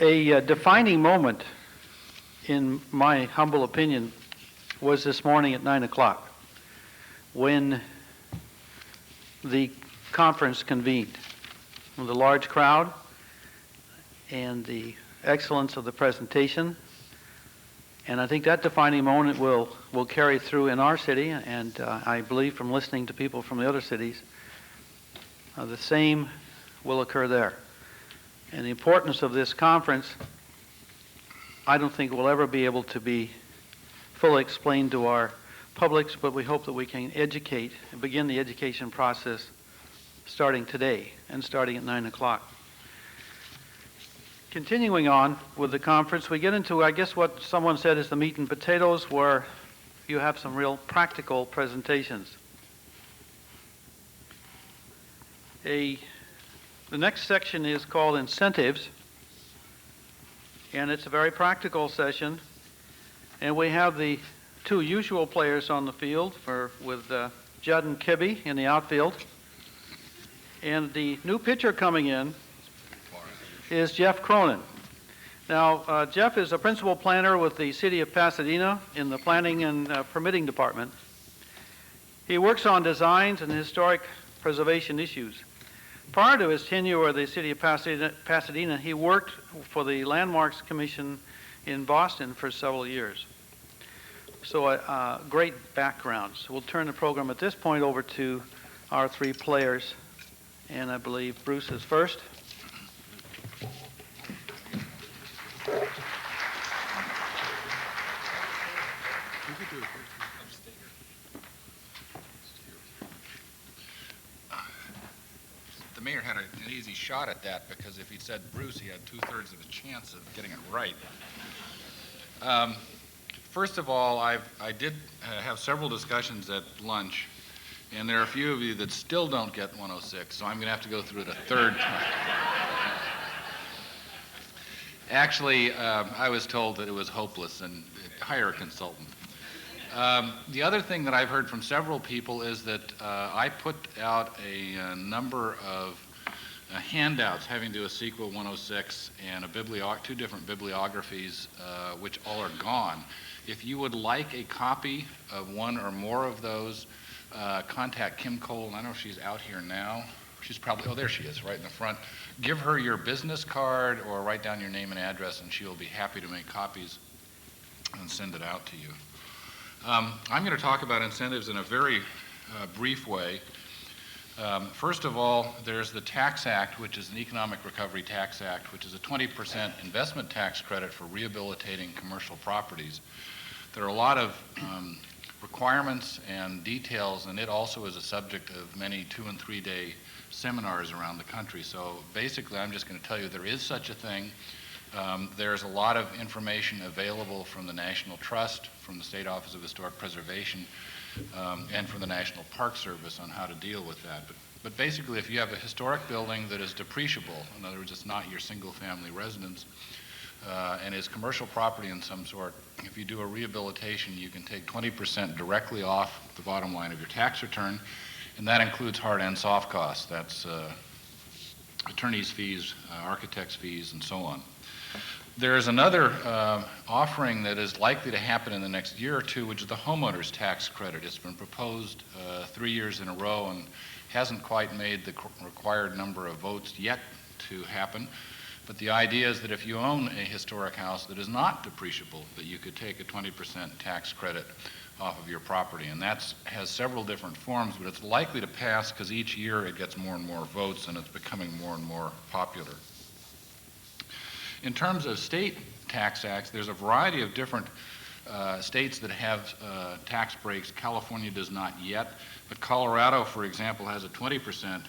A defining moment, in my humble opinion, was this morning at 9 o'clock when the conference convened. With a large crowd and the excellence of the presentation. And I think that defining moment will carry through in our city, and I believe from listening to people from the other cities, the same will occur there. And the importance of this conference, I don't think will ever be able to be fully explained to our publics, but we hope that we can educate and begin the education process starting today and starting at 9 o'clock. Continuing on with the conference, we get into, I guess, what someone said is the meat and potatoes, where you have some real practical presentations. The next section is called Incentives, and it's a very practical session. And we have the two usual players on the field with Judd and Kibbe in the outfield. And the new pitcher coming in is Jeff Cronin. Now, Jeff is a principal planner with the City of Pasadena in the Planning and Permitting Department. He works on designs and historic preservation issues. Prior to his tenure with the City of Pasadena, he worked for the Landmarks Commission in Boston for several years. So a great background. So we'll turn the program at this point over to our three players. And I believe Bruce is first. The mayor had an easy shot at that, because if he'd said Bruce, he had 2/3 of a chance of getting it right. First of all, I did have several discussions at lunch, and there are a few of you that still don't get 106, so I'm going to have to go through it a third time. Actually, I was told that it was hopeless and hire a consultant. The other thing that I've heard from several people is that I put out a number of handouts having to do with CEQA 106 and two different bibliographies, which all are gone. If you would like a copy of one or more of those, contact Kim Cole, and I know she's out here now. She's probably, oh, there she is, right in the front. Give her your business card or write down your name and address, and she'll be happy to make copies and send it out to you. I'm going to talk about incentives in a very brief way. First of all, there's the Tax Act, which is an Economic Recovery Tax Act, which is a 20% investment tax credit for rehabilitating commercial properties. There are a lot of requirements and details, and it also is a subject of many 2- and 3-day seminars around the country. So basically, I'm just going to tell you there is such a thing. There's a lot of information available from the National Trust, from the State Office of Historic Preservation, and from the National Park Service on how to deal with that. But basically, if you have a historic building that is depreciable, in other words, it's not your single-family residence, and is commercial property in some sort, if you do a rehabilitation, you can take 20% directly off the bottom line of your tax return, and that includes hard and soft costs. That's attorney's fees, architect's fees, and so on. There's another offering that is likely to happen in the next year or two, which is the homeowner's tax credit. It's been proposed 3 years in a row and hasn't quite made the required number of votes yet to happen. But the idea is that if you own a historic house that is not depreciable, that you could take a 20% tax credit off of your property. And that has several different forms, but it's likely to pass because each year it gets more and more votes and it's becoming more and more popular. In terms of state tax acts, there's a variety of different states that have tax breaks. California does not yet, but Colorado, for example, has a 20%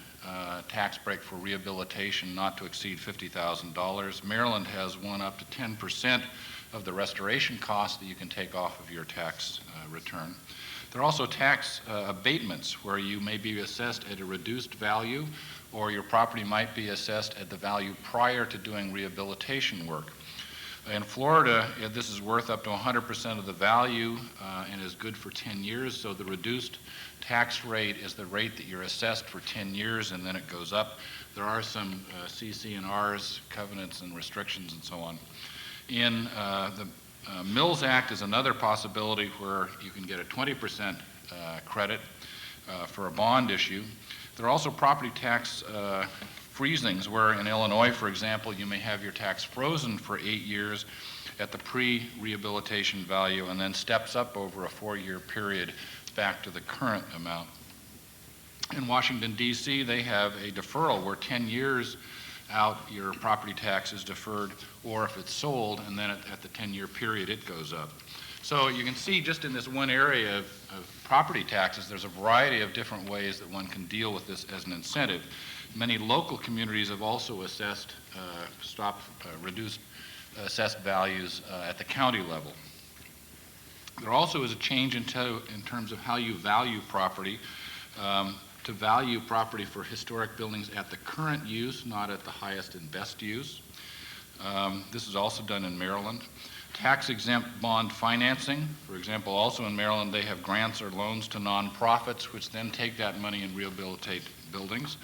tax break for rehabilitation not to exceed $50,000. Maryland has one up to 10% of the restoration cost that you can take off of your tax return. There are also tax abatements where you may be assessed at a reduced value, or your property might be assessed at the value prior to doing rehabilitation work. In Florida, this is worth up to 100% of the value and is good for 10 years, so the reduced tax rate is the rate that you're assessed for 10 years, and then it goes up. There are some CC&Rs, covenants and restrictions and so on. In the Mills Act is another possibility where you can get a 20% credit for a bond issue. There are also property tax freezings where in Illinois, for example, you may have your tax frozen for 8 years at the pre-rehabilitation value and then steps up over a 4-year period back to the current amount. In Washington, D.C., they have a deferral where 10 years out your property tax is deferred, or if it's sold, and then at the 10-year period it goes up. So you can see just in this one area of property taxes, there's a variety of different ways that one can deal with this as an incentive. Many local communities have also assessed, reduced assessed values at the county level. There also is a change in terms of how you value property. To value property for historic buildings at the current use, not at the highest and best use. This is also done in Maryland. Tax-exempt bond financing, for example, also in Maryland, they have grants or loans to nonprofits, which then take that money and rehabilitate buildings.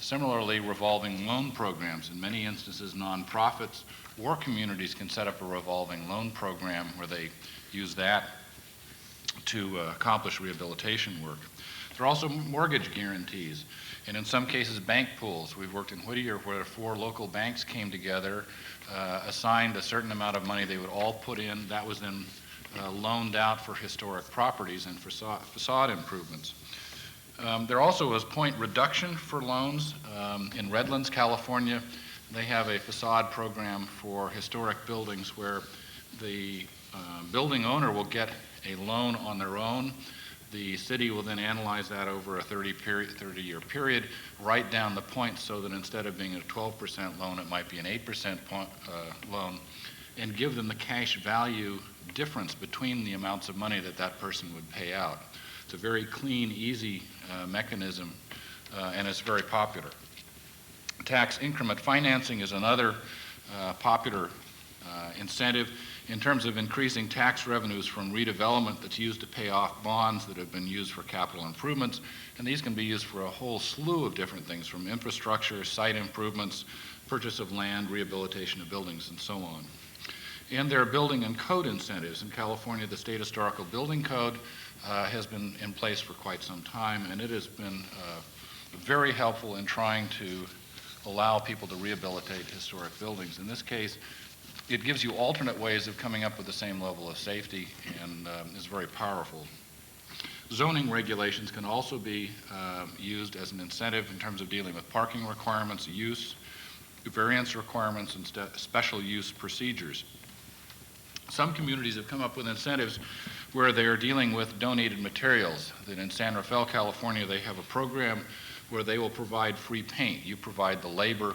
Similarly, revolving loan programs. In many instances, nonprofits or communities can set up a revolving loan program where they use that to accomplish rehabilitation work. There are also mortgage guarantees, and in some cases, bank pools. We've worked in Whittier where 4 local banks came together, assigned a certain amount of money they would all put in. That was then loaned out for historic properties and for facade improvements. There also is point reduction for loans. In Redlands, California, they have a facade program for historic buildings where the building owner will get a loan on their own. The city will then analyze that over a 30-year period, write down the points so that instead of being a 12% loan, it might be an 8% loan, and give them the cash value difference between the amounts of money that that person would pay out. It's a very clean, easy mechanism, and it's very popular. Tax increment financing is another popular incentive in terms of increasing tax revenues from redevelopment that's used to pay off bonds that have been used for capital improvements. And these can be used for a whole slew of different things, from infrastructure, site improvements, purchase of land, rehabilitation of buildings, and so on. And there are building and code incentives. In California, the State Historical Building Code has been in place for quite some time, and it has been very helpful in trying to allow people to rehabilitate historic buildings. In this case, it gives you alternate ways of coming up with the same level of safety and is very powerful. Zoning regulations can also be used as an incentive in terms of dealing with parking requirements, use, variance requirements, and special use procedures. Some communities have come up with incentives where they are dealing with donated materials. That in San Rafael, California, they have a program where they will provide free paint. You provide the labor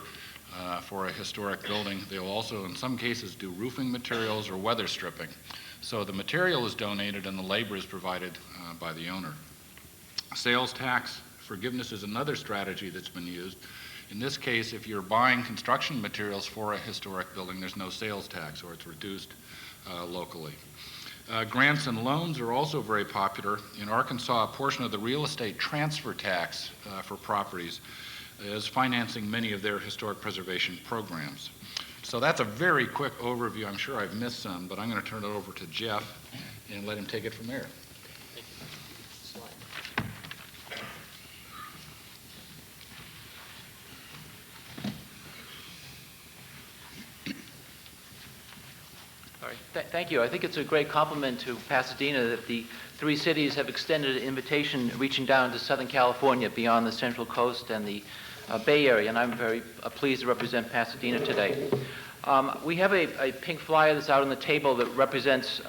for a historic building. They will also, in some cases, do roofing materials or weather stripping. So the material is donated and the labor is provided by the owner. Sales tax forgiveness is another strategy that's been used. In this case, if you're buying construction materials for a historic building, there's no sales tax, or it's reduced locally. Grants and loans are also very popular. In Arkansas, a portion of the real estate transfer tax for properties is financing many of their historic preservation programs. So that's a very quick overview. I'm sure I've missed some, but I'm going to turn it over to Jeff and let him take it from there. All right. Thank you. I think it's a great compliment to Pasadena that the 3 cities have extended an invitation reaching down to Southern California beyond the Central Coast and the Bay Area, and I'm very pleased to represent Pasadena today. We have a pink flyer that's out on the table that represents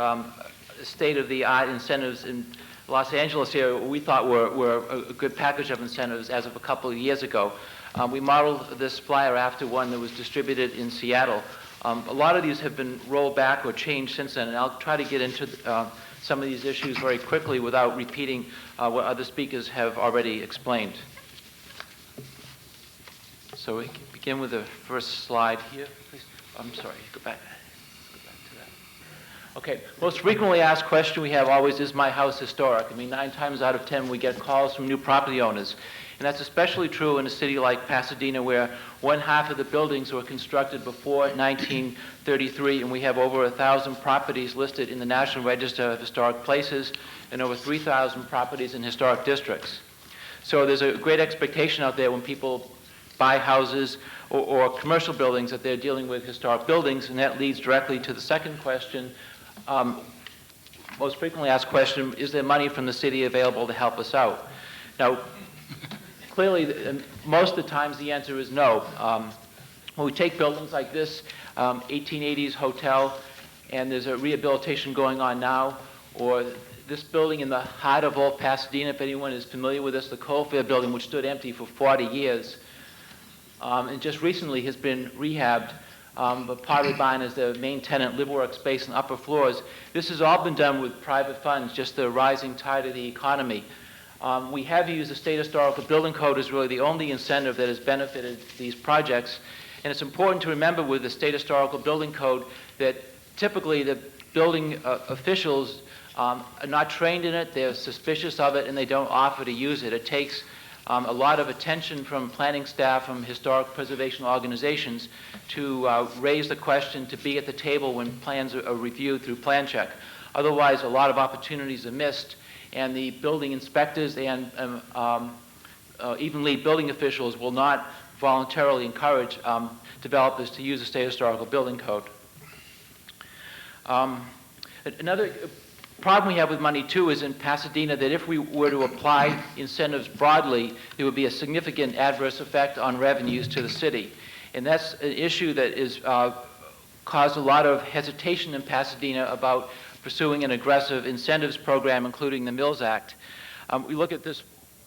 state-of-the-art incentives in Los Angeles here. We thought were a good package of incentives as of a couple of years ago. We modeled this flyer after one that was distributed in Seattle. A lot of these have been rolled back or changed since then, and I'll try to get into some of these issues very quickly without repeating what other speakers have already explained. So we can begin with the first slide here, please. I'm sorry, go back. Okay, most frequently asked question we have always, is my house historic? I mean, 9 times out of 10 we get calls from new property owners. And that's especially true in a city like Pasadena, where 1/2 of the buildings were constructed before 1933, and we have over 1,000 properties listed in the National Register of Historic Places and over 3,000 properties in historic districts. So there's a great expectation out there when people buy houses or commercial buildings that they're dealing with historic buildings, and that leads directly to the second question. Most frequently asked question, is there money from the city available to help us out? Now, clearly, most of the times the answer is no. When we take buildings like this, 1880s hotel, and there's a rehabilitation going on now, or this building in the heart of old Pasadena, if anyone is familiar with this, the Coal Fair building, which stood empty for 40 years, and just recently has been rehabbed, but partly buying as the main tenant, live work space and upper floors. This has all been done with private funds, just the rising tide of the economy. We have used the State Historical Building Code as really the only incentive that has benefited these projects. And it's important to remember with the State Historical Building Code that typically the building officials are not trained in it, they're suspicious of it, and they don't offer to use it. It takes a lot of attention from planning staff, from historic preservation organizations to raise the question, to be at the table when plans are reviewed through plan check. Otherwise, a lot of opportunities are missed, and the building inspectors and even lead building officials will not voluntarily encourage developers to use the State Historical Building Code. Another problem we have with money, too, is in Pasadena that if we were to apply incentives broadly, there would be a significant adverse effect on revenues to the city. And that's an issue that is caused a lot of hesitation in Pasadena about pursuing an aggressive incentives program, including the Mills Act. We look at this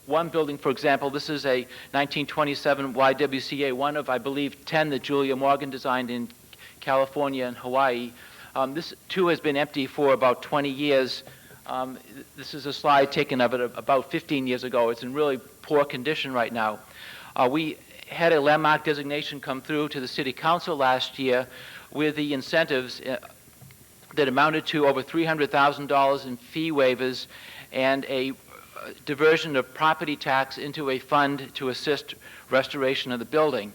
one building, for example. This is a 1927 YWCA, one of, I believe, 10 that Julia Morgan designed in California and Hawaii. This, too, has been empty for about 20 years. This is a slide taken of it about 15 years ago. It's in really poor condition right now. We had a landmark designation come through to the City Council last year with the incentives that amounted to over $300,000 in fee waivers and a diversion of property tax into a fund to assist restoration of the building.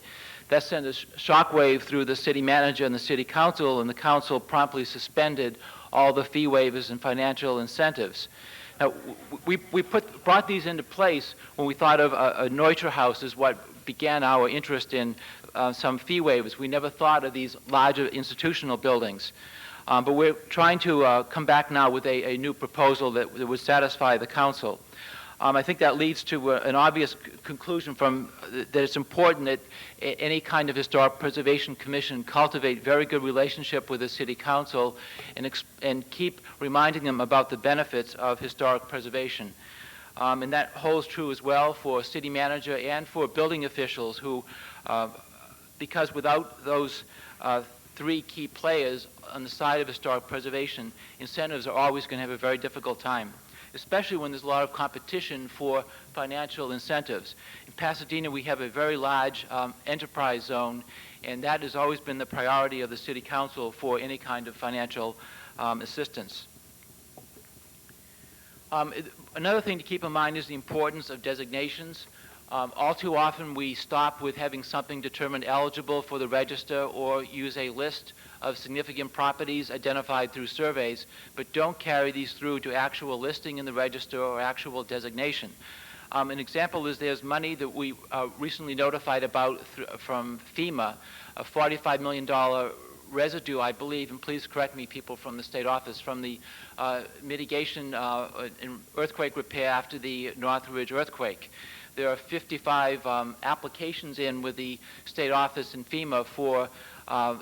That sent a shockwave through the city manager and the city council, and the council promptly suspended all the fee waivers and financial incentives. Now, we brought these into place when we thought of a Neutra house as what began our interest in some fee waivers. We never thought of these larger institutional buildings. But we're trying to come back now with a new proposal that would satisfy the council. I think that leads to an obvious conclusion from that it's important that any kind of historic preservation commission cultivate very good relationship with the city council and keep reminding them about the benefits of historic preservation. And that holds true as well for city manager and for building officials who, because without those 3 key players on the side of historic preservation, incentives are always going to have a very difficult time, especially when there's a lot of competition for financial incentives. In Pasadena, we have a very large enterprise zone, and that has always been the priority of the City Council for any kind of financial assistance. Another thing to keep in mind is the importance of designations. All too often we stop with having something determined eligible for the register or use a list of significant properties identified through surveys, but don't carry these through to actual listing in the register or actual designation. An example is there's money that we recently notified about from FEMA, a $45 million residue, I believe, and please correct me, people from the state office, from the mitigation and earthquake repair after the Northridge earthquake. There are 55 applications in with the state office and FEMA for a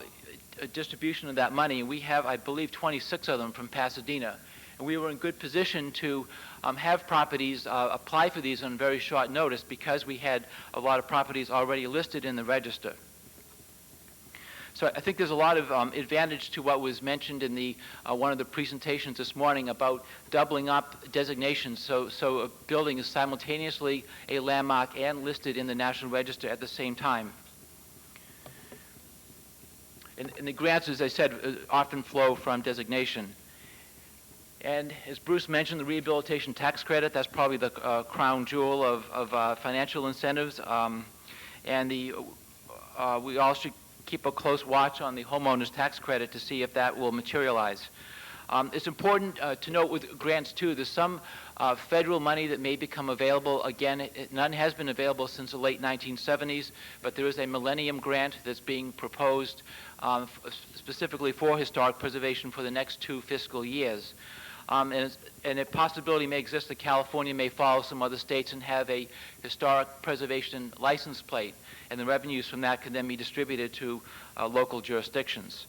distribution of that money. We have, I believe, 26 of them from Pasadena. And we were in good position to have properties apply for these on very short notice because we had a lot of properties already listed in the register. So I think there's a lot of advantage to what was mentioned in the one of the presentations this morning about doubling up designations so a building is simultaneously a landmark and listed in the National Register at the same time. And the grants, as I said, often flow from designation. And as Bruce mentioned, the rehabilitation tax credit, that's probably the crown jewel of financial incentives. And we all should keep a close watch on the homeowner's tax credit to see if that will materialize. It's important to note with grants, too, there's some federal money that may become available. Again, none has been available since the late 1970s, but there is a Millennium Grant that's being proposed specifically for historic preservation for the next 2 fiscal years. And a possibility may exist that California may follow some other states and have a historic preservation license plate, and the revenues from that can then be distributed to local jurisdictions.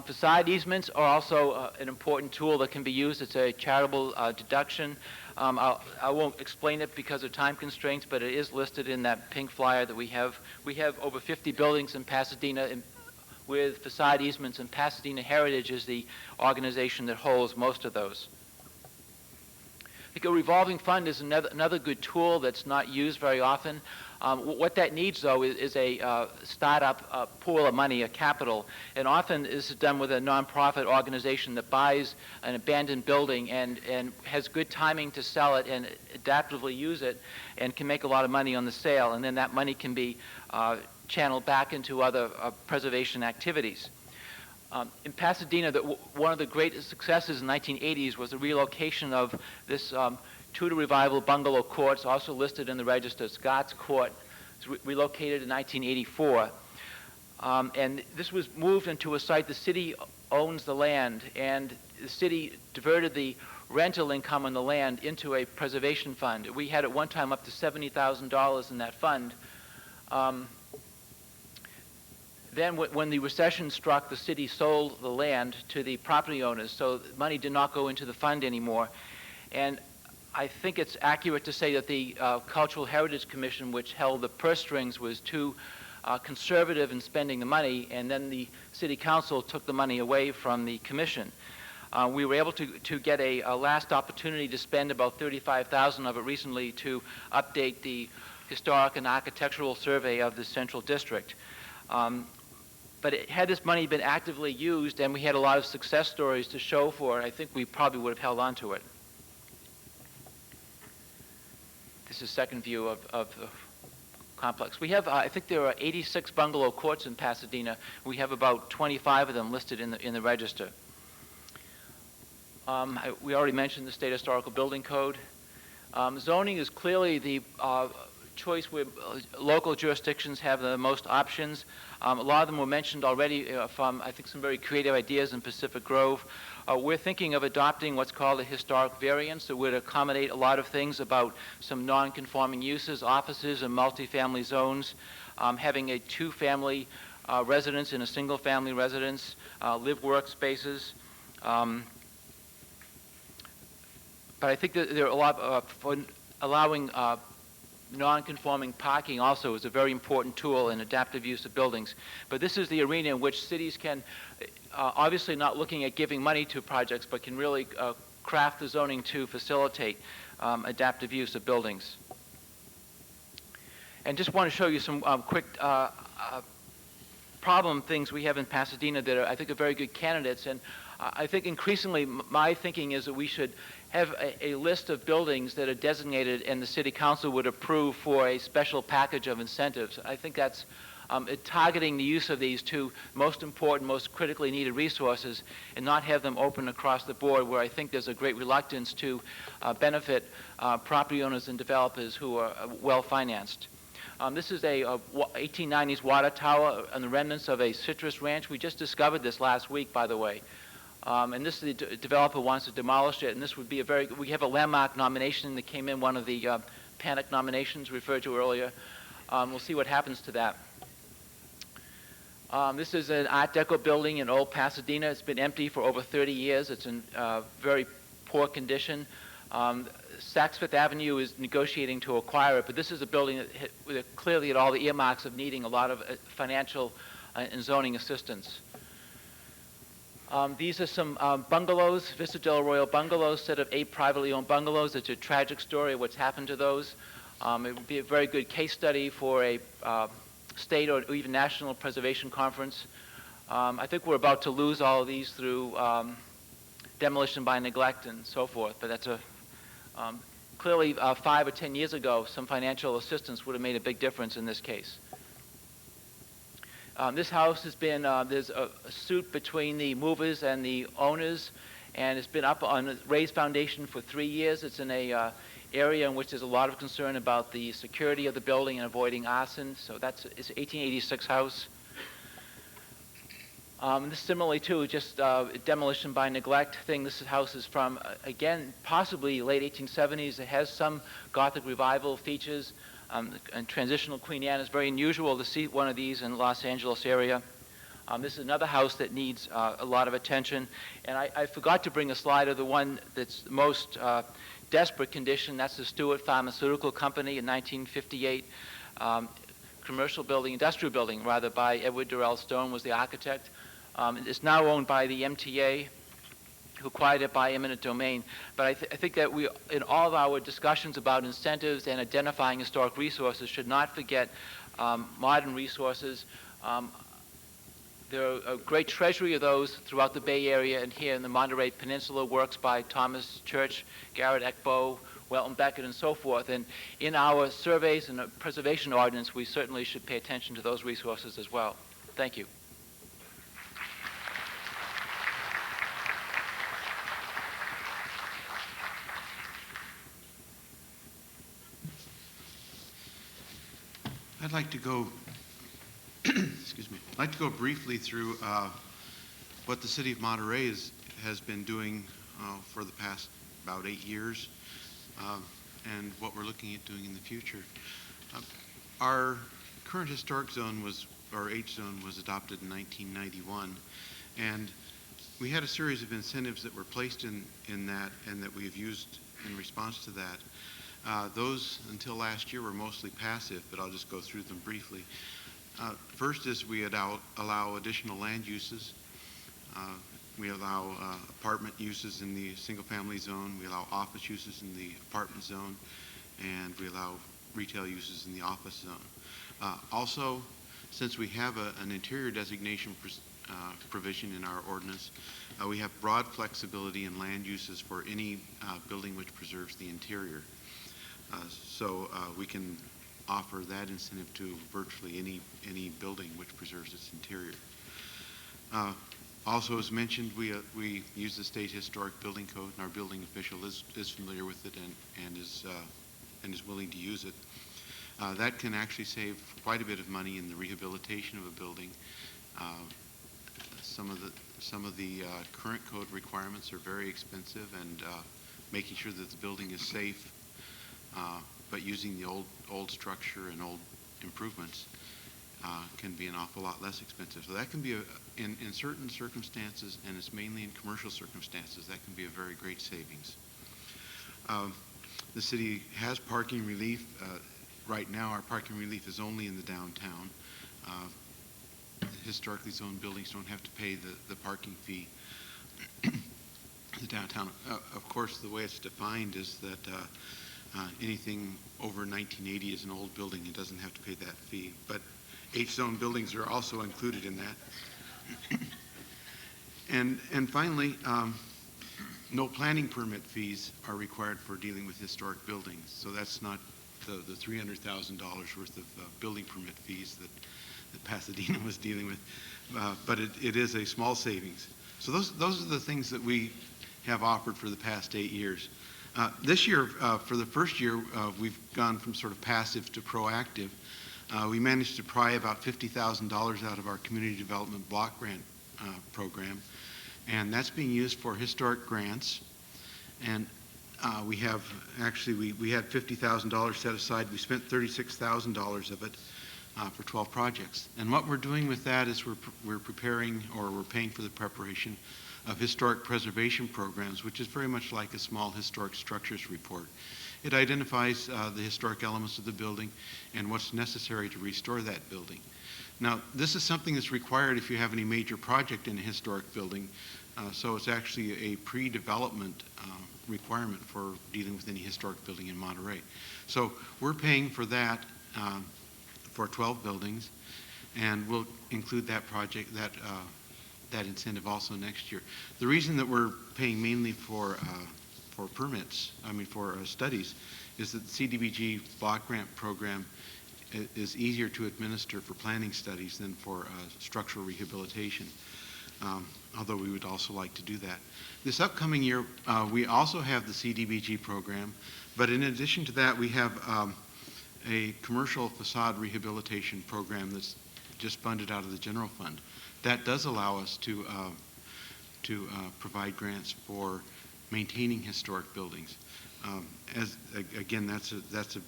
Facade easements are also an important tool that can be used. It's a charitable deduction. I won't explain it because of time constraints, but it is listed in that pink flyer that we have. We have over 50 buildings in Pasadena with facade easements, and Pasadena Heritage is the organization that holds most of those. I think a revolving fund is another good tool that's not used very often. What that needs, though, is a startup pool of money, a capital. And often this is done with a nonprofit organization that buys an abandoned building and has good timing to sell it and adaptively use it and can make a lot of money on the sale. And then that money can be channeled back into other preservation activities. In Pasadena, one of the great successes in the 1980s was the relocation of this Tudor Revival bungalow court. It's also listed in the register. Scott's Court. It's relocated in 1984. And this was moved into a site. The city owns the land, and the city diverted the rental income on the land into a preservation fund. We had at one time up to $70,000 in that fund. Then when the recession struck, the city sold the land to the property owners, so money did not go into the fund anymore. And I think it's accurate to say that the Cultural Heritage Commission, which held the purse strings, was too conservative in spending the money, and then the city council took the money away from the commission. We were able to get a last opportunity to spend about $35,000 of it recently to update the historic and architectural survey of the Central District. But had this money been actively used and we had a lot of success stories to show for it, I think we probably would have held on to it. This is second view of the complex. We have, I think there are 86 bungalow courts in Pasadena. We have about 25 of them listed in the register. We already mentioned the State Historical Building Code. Zoning is clearly the choice where local jurisdictions have the most options. A lot of them were mentioned already from, I think, some very creative ideas in Pacific Grove. We're thinking of adopting what's called a historic variance that would accommodate a lot of things about some non-conforming uses, offices, and multifamily zones, having a 2-family residence in a single-family residence, live-work spaces. But I think that there are a lot for allowing non-conforming parking also is a very important tool in adaptive use of buildings. But this is the arena in which cities can, obviously not looking at giving money to projects, but can really craft the zoning to facilitate adaptive use of buildings. And just want to show you some quick problem things we have in Pasadena that I think are very good candidates. And I think increasingly my thinking is that we should have a list of buildings that are designated and the city council would approve for a special package of incentives. I think that's targeting the use of these two most important, most critically needed resources and not have them open across the board where I think there's a great reluctance to benefit property owners and developers who are well-financed. This is a 1890s water tower and the remnants of a citrus ranch. We just discovered this last week, by the way. And this the developer wants to demolish it, and this would be we have a landmark nomination that came in, one of the panic nominations referred to earlier. We'll see what happens to that. This is an Art Deco building in Old Pasadena. It's been empty for over 30 years. It's in very poor condition. Saks Fifth Avenue is negotiating to acquire it, but this is a building that clearly had all the earmarks of needing a lot of financial and zoning assistance. These are some bungalows, Vista del Arroyo bungalows, set of 8 privately owned bungalows. It's a tragic story of what's happened to those. It would be a very good case study for a state or even national preservation conference. I think we're about to lose all of these through demolition by neglect and so forth. But that's clearly 5 or 10 years ago, some financial assistance would have made a big difference in this case. This house has been, there's a suit between the movers and the owners, and it's been up on a raised foundation for 3 years. It's in a area in which there's a lot of concern about the security of the building and avoiding arson. So it's an 1886 house. This similarly too, just demolition by neglect thing. This house is from, again, possibly late 1870s. It has some Gothic revival features. And transitional Queen Anne is very unusual to see one of these in Los Angeles area. This is another house that needs a lot of attention. And I forgot to bring a slide of the one that's most desperate condition. That's the Stewart Pharmaceutical Company in 1958. Commercial building, industrial building, rather, by Edward Durrell Stone was the architect. It's now owned by the MTA, who acquired it by eminent domain. But I think that we, in all of our discussions about incentives and identifying historic resources, should not forget modern resources. There are a great treasury of those throughout the Bay Area and here in the Monterey Peninsula, works by Thomas Church, Garrett Ekbo, Welton Beckett, and so forth. And in our surveys and preservation ordinance, we certainly should pay attention to those resources as well. Thank you. I'd like to go, excuse me, I'd like to go briefly through what the City of Monterey has been doing for the past about 8 years and what we're looking at doing in the future. Our current historic zone or H zone was adopted in 1991, and we had a series of incentives that were placed in that and that we have used in response to that. Those, until last year, were mostly passive, but I'll just go through them briefly. First is we allow additional land uses. We allow apartment uses in the single-family zone. We allow office uses in the apartment zone, and we allow retail uses in the office zone. Also, since we have an interior designation provision in our ordinance, we have broad flexibility in land uses for any building which preserves the interior. So we can offer that incentive to virtually any building which preserves its interior. Also, as mentioned, we use the state historic building code, and our building official is familiar with it and is willing to use it. That can actually save quite a bit of money in the rehabilitation of a building. Some of the current code requirements are very expensive, and making sure that the building is safe, but using the old structure and old improvements can be an awful lot less expensive. So that can be, in certain circumstances, and it's mainly in commercial circumstances, that can be a very great savings. The city has parking relief. Right now, our parking relief is only in the downtown. Historically zoned buildings don't have to pay the parking fee. The downtown, of course, the way it's defined is that anything over 1980 is an old building. It doesn't have to pay that fee. But H-zone buildings are also included in that. And finally, no planning permit fees are required for dealing with historic buildings. So that's not the $300,000 worth of building permit fees that Pasadena was dealing with, but it is a small savings. So those are the things that we have offered for the past 8 years. This year, for the first year, we've gone from sort of passive to proactive. We managed to pry about $50,000 out of our community development block grant program, and that's being used for historic grants. And we have actually, we had $50,000 set aside. We spent $36,000 of it for 12 projects. And what we're doing with that is we're preparing, or we're paying for the preparation of historic preservation programs, which is very much like a small historic structures report. It identifies the historic elements of the building and what's necessary to restore that building. Now, this is something that's required if you have any major project in a historic building, so it's actually a pre-development requirement for dealing with any historic building in Monterey. So we're paying for that for 12 buildings, and we'll include that project, that that incentive also next year. The reason that we're paying mainly for permits, for studies, is that the CDBG block grant program is easier to administer for planning studies than for structural rehabilitation, although we would also like to do that. This upcoming year, we also have the CDBG program, but in addition to that, we have a commercial facade rehabilitation program that's just funded out of the general fund. That does allow us to provide grants for maintaining historic buildings. Again, that's a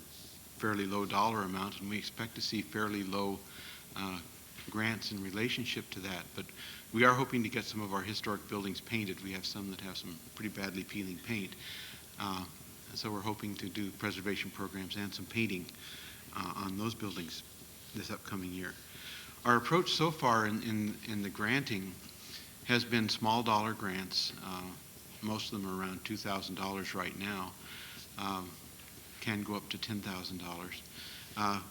fairly low dollar amount, and we expect to see fairly low grants in relationship to that. But we are hoping to get some of our historic buildings painted. We have some that have some pretty badly peeling paint. So we're hoping to do preservation programs and some painting on those buildings this upcoming year. Our approach so far in the granting has been small dollar grants. Most of them are around $2,000 right now. Can go up to $10,000.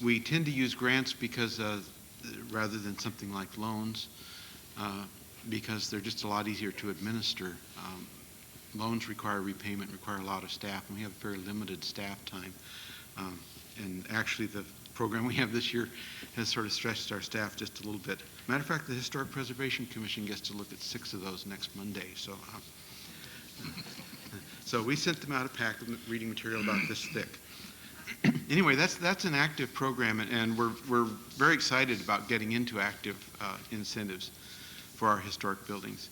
We tend to use grants because rather than something like loans, because they're just a lot easier to administer. Loans require repayment, require a lot of staff, and we have very limited staff time. And actually, the program we have this year has sort of stretched our staff just a little bit. Matter of fact, the Historic Preservation Commission gets to look at 6 of those next Monday. So we sent them out a pack of reading material about this thick. Anyway, that's an active program, and we're very excited about getting into active incentives for our historic buildings.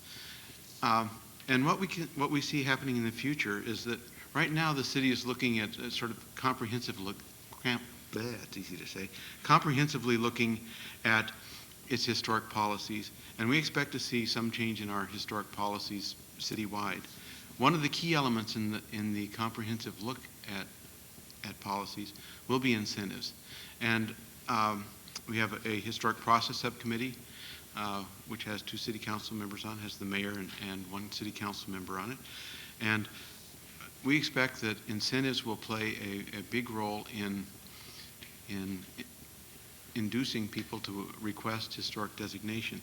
And what we see happening in the future is that right now the city is looking at a sort of comprehensive look. It's easy to say. Comprehensively looking at its historic policies, and we expect to see some change in our historic policies citywide. One of the key elements in the comprehensive look at policies will be incentives, and we have a historic process subcommittee which has 2 city council members on it, has the mayor and 1 city council member on it, and we expect that incentives will play a big role in inducing people to request historic designation.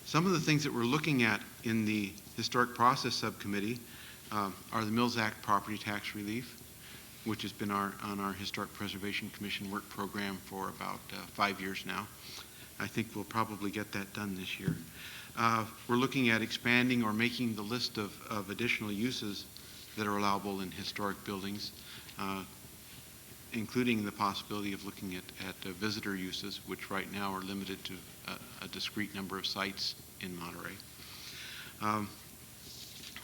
Some of the things that we're looking at in the historic process subcommittee are the Mills Act property tax relief, which has been on our Historic Preservation Commission work program for about 5 years now. I think we'll probably get that done this year. We're looking at expanding or making the list of additional uses that are allowable in historic buildings, including the possibility of looking at visitor uses, which right now are limited to a discrete number of sites in Monterey.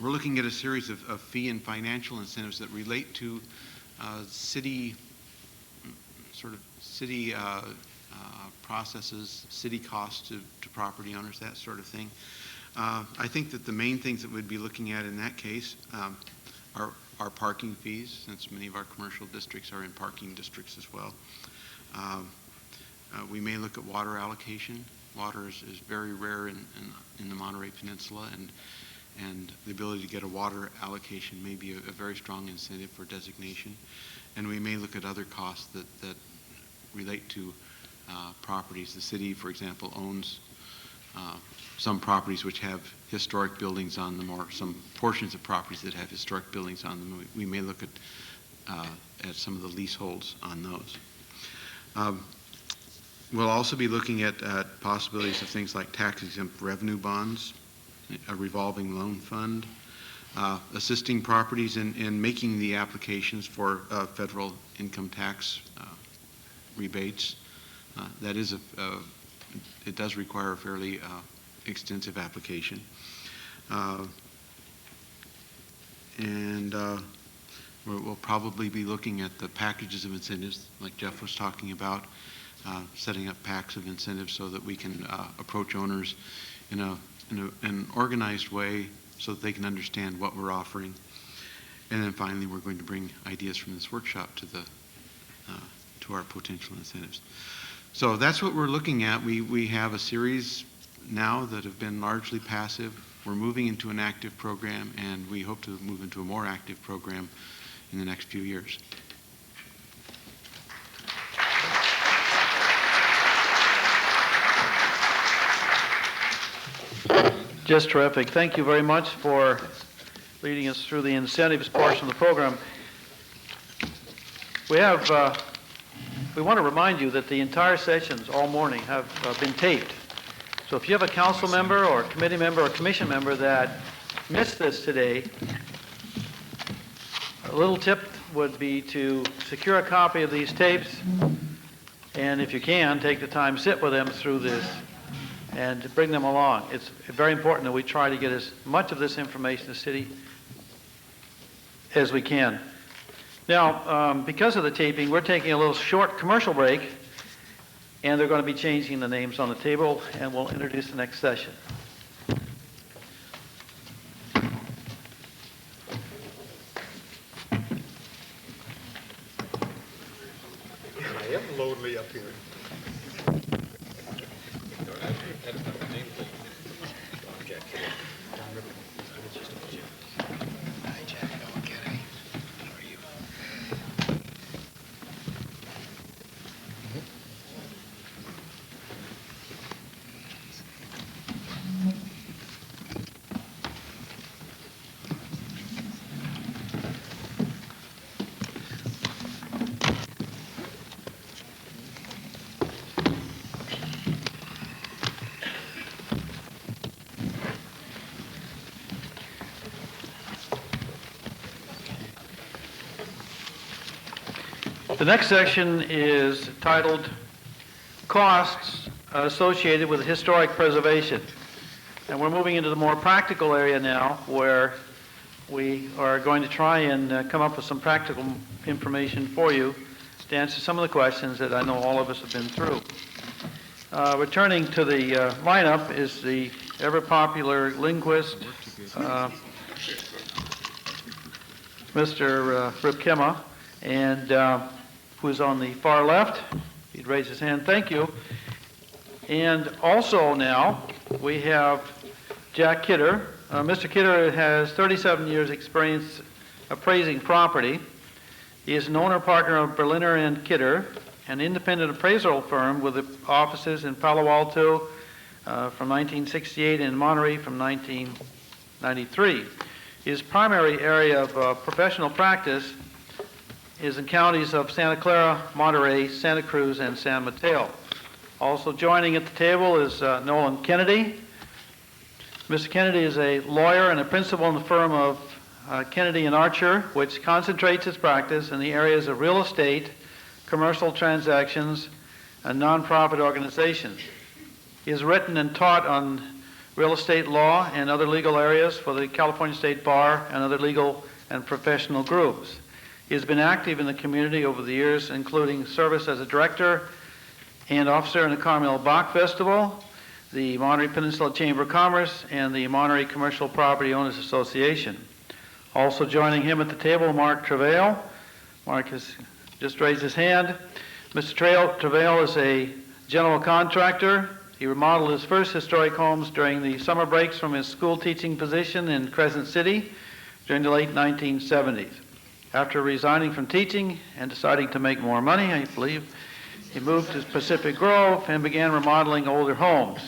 We're looking at a series of fee and financial incentives that relate to city processes, city costs to property owners, that sort of thing. I think that the main things that we'd be looking at in that case are parking fees, since many of our commercial districts are in parking districts as well. We may look at water allocation. Water is very rare in the Monterey Peninsula, and the ability to get a water allocation may be a very strong incentive for designation. And we may look at other costs that relate to properties. The city, for example, owns some properties which have historic buildings on them, or some portions of properties that have historic buildings on them. We may look at some of the leaseholds on those. We'll also be looking at possibilities of things like tax-exempt revenue bonds, a revolving loan fund, assisting properties in making the applications for federal income tax rebates. That is it does require a fairly extensive application. We'll probably be looking at the packages of incentives, like Jeff was talking about, setting up packs of incentives so that we can approach owners in an organized way so that they can understand what we're offering. And then finally, we're going to bring ideas from this workshop to our potential incentives. So that's what we're looking at. We have a series now that have been largely passive. We're moving into an active program, and we hope to move into a more active program in the next few years. Just terrific. Thank you very much for leading us through the incentives portion of the program. We want to remind you that the entire sessions all morning have been taped. So if you have a council member or committee member or commission member that missed this today, a little tip would be to secure a copy of these tapes, and if you can, take the time, sit with them through this, and bring them along. It's very important that we try to get as much of this information to the city as we can. Now, because of the taping, we're taking a little short commercial break, and they're going to be changing the names on the table, and we'll introduce the next session. I am lonely up here. The next section is titled Costs Associated with Historic Preservation. And we're moving into the more practical area now, where we are going to try and come up with some practical information for you to answer some of the questions that I know all of us have been through. Returning to the lineup is the ever-popular linguist, Mr. Rip Kemma, and who's on the far left. He'd raise his hand. Thank you. And also now we have Jack Kidder. Mr. Kidder has 37 years experience appraising property. He is an owner-partner of Berliner and Kidder, an independent appraisal firm with offices in Palo Alto from 1968 and Monterey from 1993. His primary area of professional practice is in counties of Santa Clara, Monterey, Santa Cruz, and San Mateo. Also joining at the table is Nolan Kennedy. Mr. Kennedy is a lawyer and a principal in the firm of Kennedy and Archer, which concentrates its practice in the areas of real estate, commercial transactions, and nonprofit organizations. He has written and taught on real estate law and other legal areas for the California State Bar and other legal and professional groups. He has been active in the community over the years, including service as a director and officer in the Carmel Bach Festival, the Monterey Peninsula Chamber of Commerce, and the Monterey Commercial Property Owners Association. Also joining him at the table, Mark Travail. Mark has just raised his hand. Mr. Travail is a general contractor. He remodeled his first historic homes during the summer breaks from his school teaching position in Crescent City during the late 1970s. After resigning from teaching and deciding to make more money, I believe, he moved to Pacific Grove and began remodeling older homes.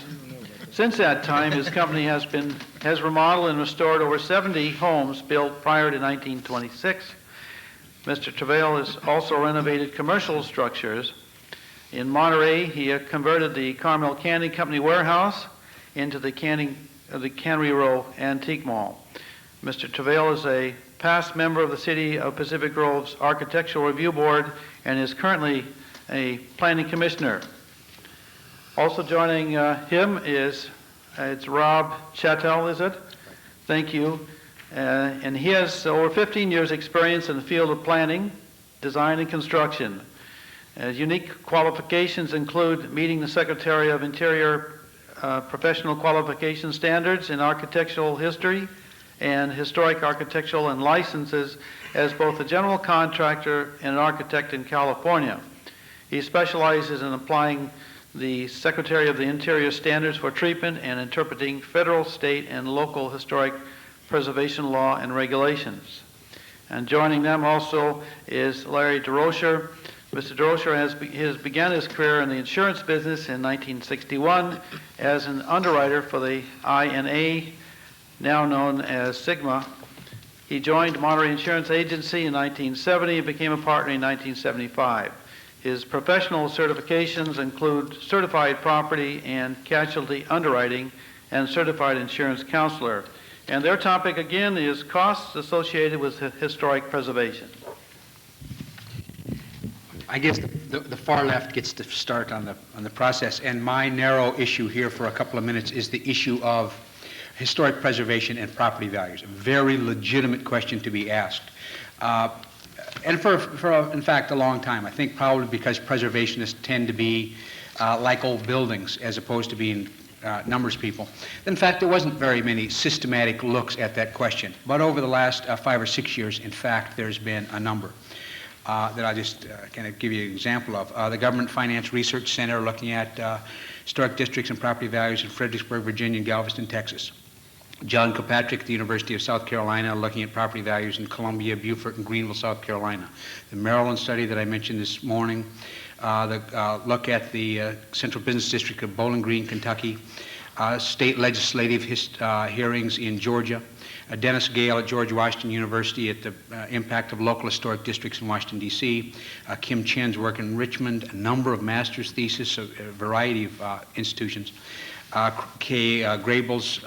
Since that time, his company has remodeled and restored over 70 homes built prior to 1926. Mr. Travail has also renovated commercial structures. In Monterey, he converted the Carmel Canning Company warehouse into the Cannery Row Antique Mall. Mr. Travail is a past member of the City of Pacific Grove's Architectural Review Board and is currently a planning commissioner. Also joining him is it's Rob Chattel, is it? Thank you. And he has over 15 years experience in the field of planning, design, and construction. Unique qualifications include meeting the Secretary of Interior professional qualification standards in architectural history and historic architectural and licenses as both a general contractor and an architect in California. He specializes in applying the Secretary of the Interior standards for treatment and interpreting federal, state, and local historic preservation law and regulations. And joining them also is Larry DeRocher, Mr. Droscher has began his career in the insurance business in 1961 as an underwriter for the INA, now known as Sigma. He joined Monterey Insurance Agency in 1970 and became a partner in 1975. His professional certifications include Certified Property and Casualty Underwriting and Certified Insurance Counselor. And their topic again is costs associated with historic preservation. I guess the far left gets to start on the process, and my narrow issue here for a couple of minutes is the issue of historic preservation and property values. A very legitimate question to be asked. And in fact, a long time. I think probably because preservationists tend to be like old buildings as opposed to being numbers people. In fact, there wasn't very many systematic looks at that question. But over the last 5 or 6 years, in fact, there's been a number that I'll just kind of give you an example of. The Government Finance Research Center looking at historic districts and property values in Fredericksburg, Virginia, and Galveston, Texas. John Kilpatrick at the University of South Carolina looking at property values in Columbia, Beaufort, and Greenville, South Carolina. The Maryland study that I mentioned this morning, the look at the Central Business District of Bowling Green, Kentucky, state legislative hearings in Georgia, Dennis Gale at George Washington University at the impact of local historic districts in Washington, D.C., Kim Chen's work in Richmond, a number of master's theses, a variety of institutions, Kay Grable's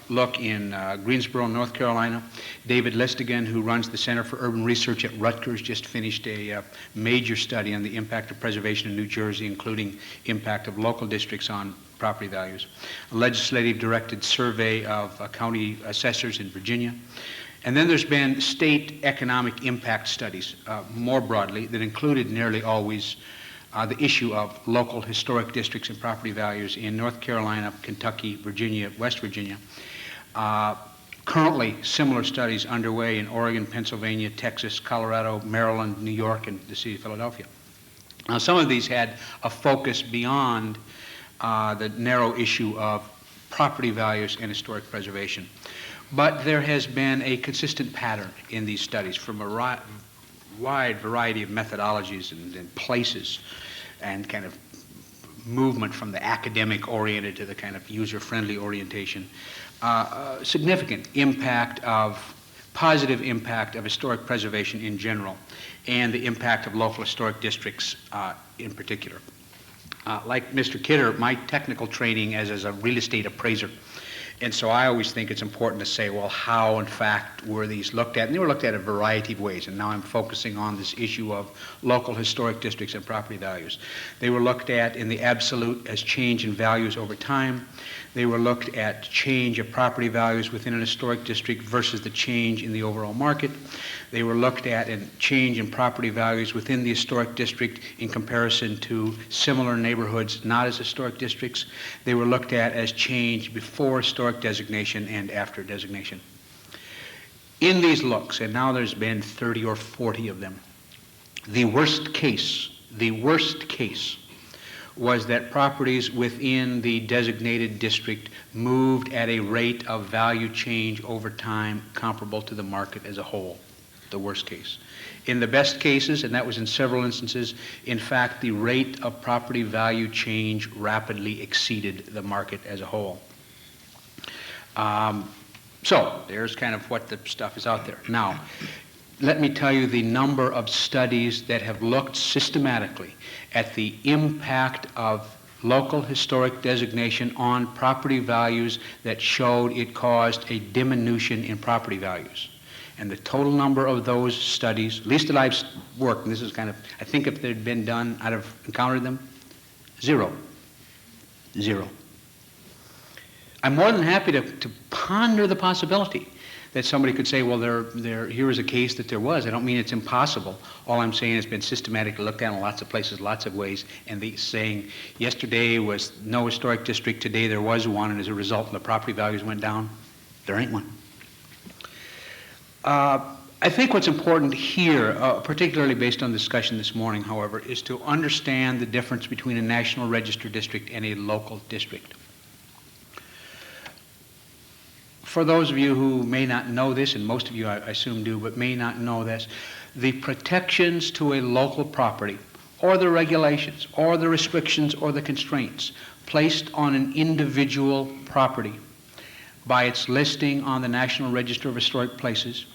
look in Greensboro, North Carolina. David Listigan, who runs the Center for Urban Research at Rutgers, just finished a major study on the impact of preservation in New Jersey, including impact of local districts on property values. A legislative-directed survey of county assessors in Virginia. And then there's been state economic impact studies, more broadly, that included nearly always the issue of local historic districts and property values in North Carolina, Kentucky, Virginia, West Virginia. Currently, similar studies underway in Oregon, Pennsylvania, Texas, Colorado, Maryland, New York, and the city of Philadelphia. Now, some of these had a focus beyond the narrow issue of property values and historic preservation. But there has been a consistent pattern in these studies from a wide variety of methodologies and places and kind of movement from the academic oriented to the kind of user-friendly orientation. Significant impact of, positive impact of historic preservation in general and the impact of local historic districts in particular. Like Mr. Kidder, my technical training is as a real estate appraiser. And so I always think it's important to say, well, how in fact were these looked at? And they were looked at a variety of ways. And now I'm focusing on this issue of local historic districts and property values. They were looked at in the absolute as change in values over time. They were looked at change of property values within an historic district versus the change in the overall market. They were looked at in change in property values within the historic district in comparison to similar neighborhoods not as historic districts. They were looked at as change before historic designation and after designation. In these looks, and now there's been 30 or 40 of them, the worst case was that properties within the designated district moved at a rate of value change over time comparable to the market as a whole. The worst case. In the best cases, and that was in several instances, in fact, the rate of property value change rapidly exceeded the market as a whole. So there's kind of what the stuff is out there. Now, let me tell you the number of studies that have looked systematically at the impact of local historic designation on property values that showed it caused a diminution in property values. And the total number of those studies, at least that I've worked, and this is kind of, I think if they'd been done, I'd have encountered them, zero. I'm more than happy to ponder the possibility that somebody could say, well, here is a case that there was. I don't mean it's impossible. All I'm saying it's been systematically looked at in lots of places, lots of ways, and saying yesterday was no historic district, today there was one, and as a result the property values went down. There ain't one. I think what's important here, particularly based on the discussion this morning, however, is to understand the difference between a National Register district and a local district. For those of you who may not know this, and most of you I assume do, but may not know this, the protections to a local property or the regulations, or the restrictions, or the constraints placed on an individual property by its listing on the National Register of Historic Places,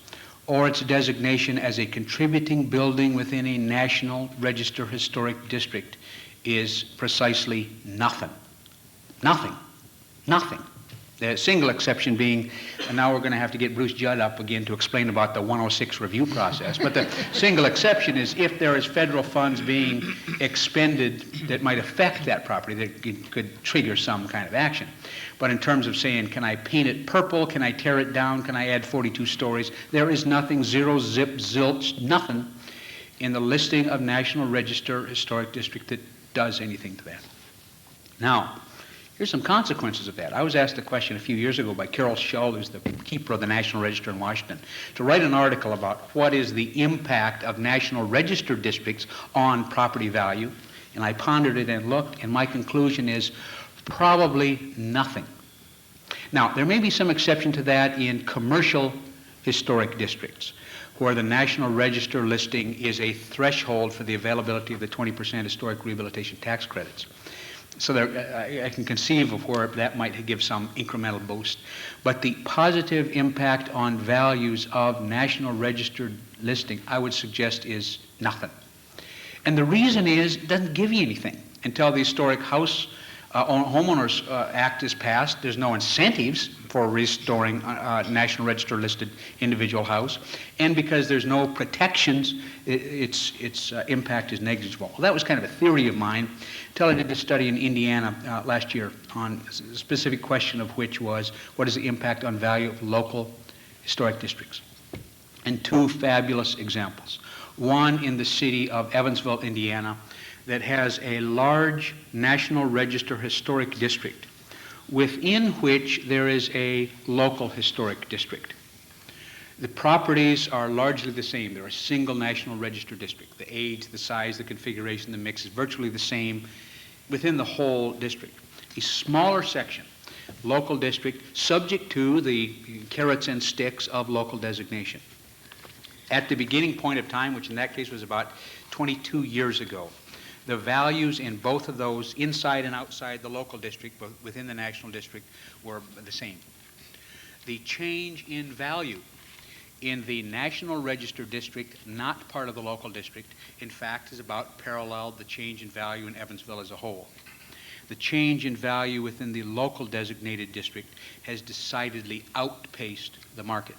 or its designation as a contributing building within a National Register Historic District is precisely nothing. Nothing. Nothing. The single exception being, and now we're going to have to get Bruce Judd up again to explain about the 106 review process, but the single exception is if there is federal funds being expended that might affect that property, that could trigger some kind of action. But in terms of saying, can I paint it purple, can I tear it down, can I add 42 stories, there is nothing, zero, zip, zilch, nothing in the listing of National Register Historic District that does anything to that. Now, here's some consequences of that. I was asked a question a few years ago by Carol Shull, who's the keeper of the National Register in Washington, to write an article about what is the impact of National Register districts on property value. And I pondered it and looked, and my conclusion is probably nothing. Now, there may be some exception to that in commercial historic districts, where the National Register listing is a threshold for the availability of the 20% historic rehabilitation tax credits. So there, I can conceive of where that might give some incremental boost. But the positive impact on values of National Register listing, I would suggest, is nothing. And the reason is it doesn't give you anything until the Historic House Homeowners Act is passed. There's no incentives for restoring National Register listed individual house, and because there's no protections, its impact is negligible. Well, that was kind of a theory of mine until I did a study in Indiana last year on a specific question of which was what is the impact on value of local historic districts. And two fabulous examples. One in the city of Evansville, Indiana, that has a large National Register historic district within which there is a local historic district. The properties are largely the same. They're a single National Register district. The age, the size, the configuration, the mix is virtually the same within the whole district. A smaller section, local district, subject to the carrots and sticks of local designation. At the beginning point of time, which in that case was about 22 years ago, the values in both of those, inside and outside the local district, but within the national district, were the same. The change in value in the National Register district, not part of the local district, in fact, is about paralleled the change in value in Evansville as a whole. The change in value within the local designated district has decidedly outpaced the market.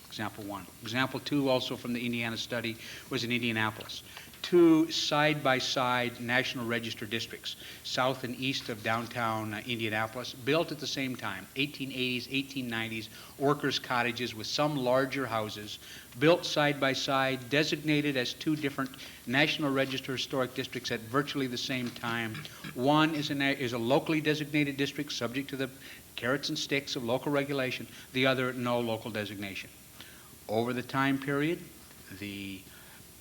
Example one. Example two, also from the Indiana study, was in Indianapolis. Two side-by-side National Register districts, south and east of downtown Indianapolis, built at the same time, 1880s, 1890s, workers' cottages with some larger houses, built side-by-side, designated as two different National Register historic districts at virtually the same time. One is a locally designated district subject to the carrots and sticks of local regulation, the other no local designation. Over the time period, the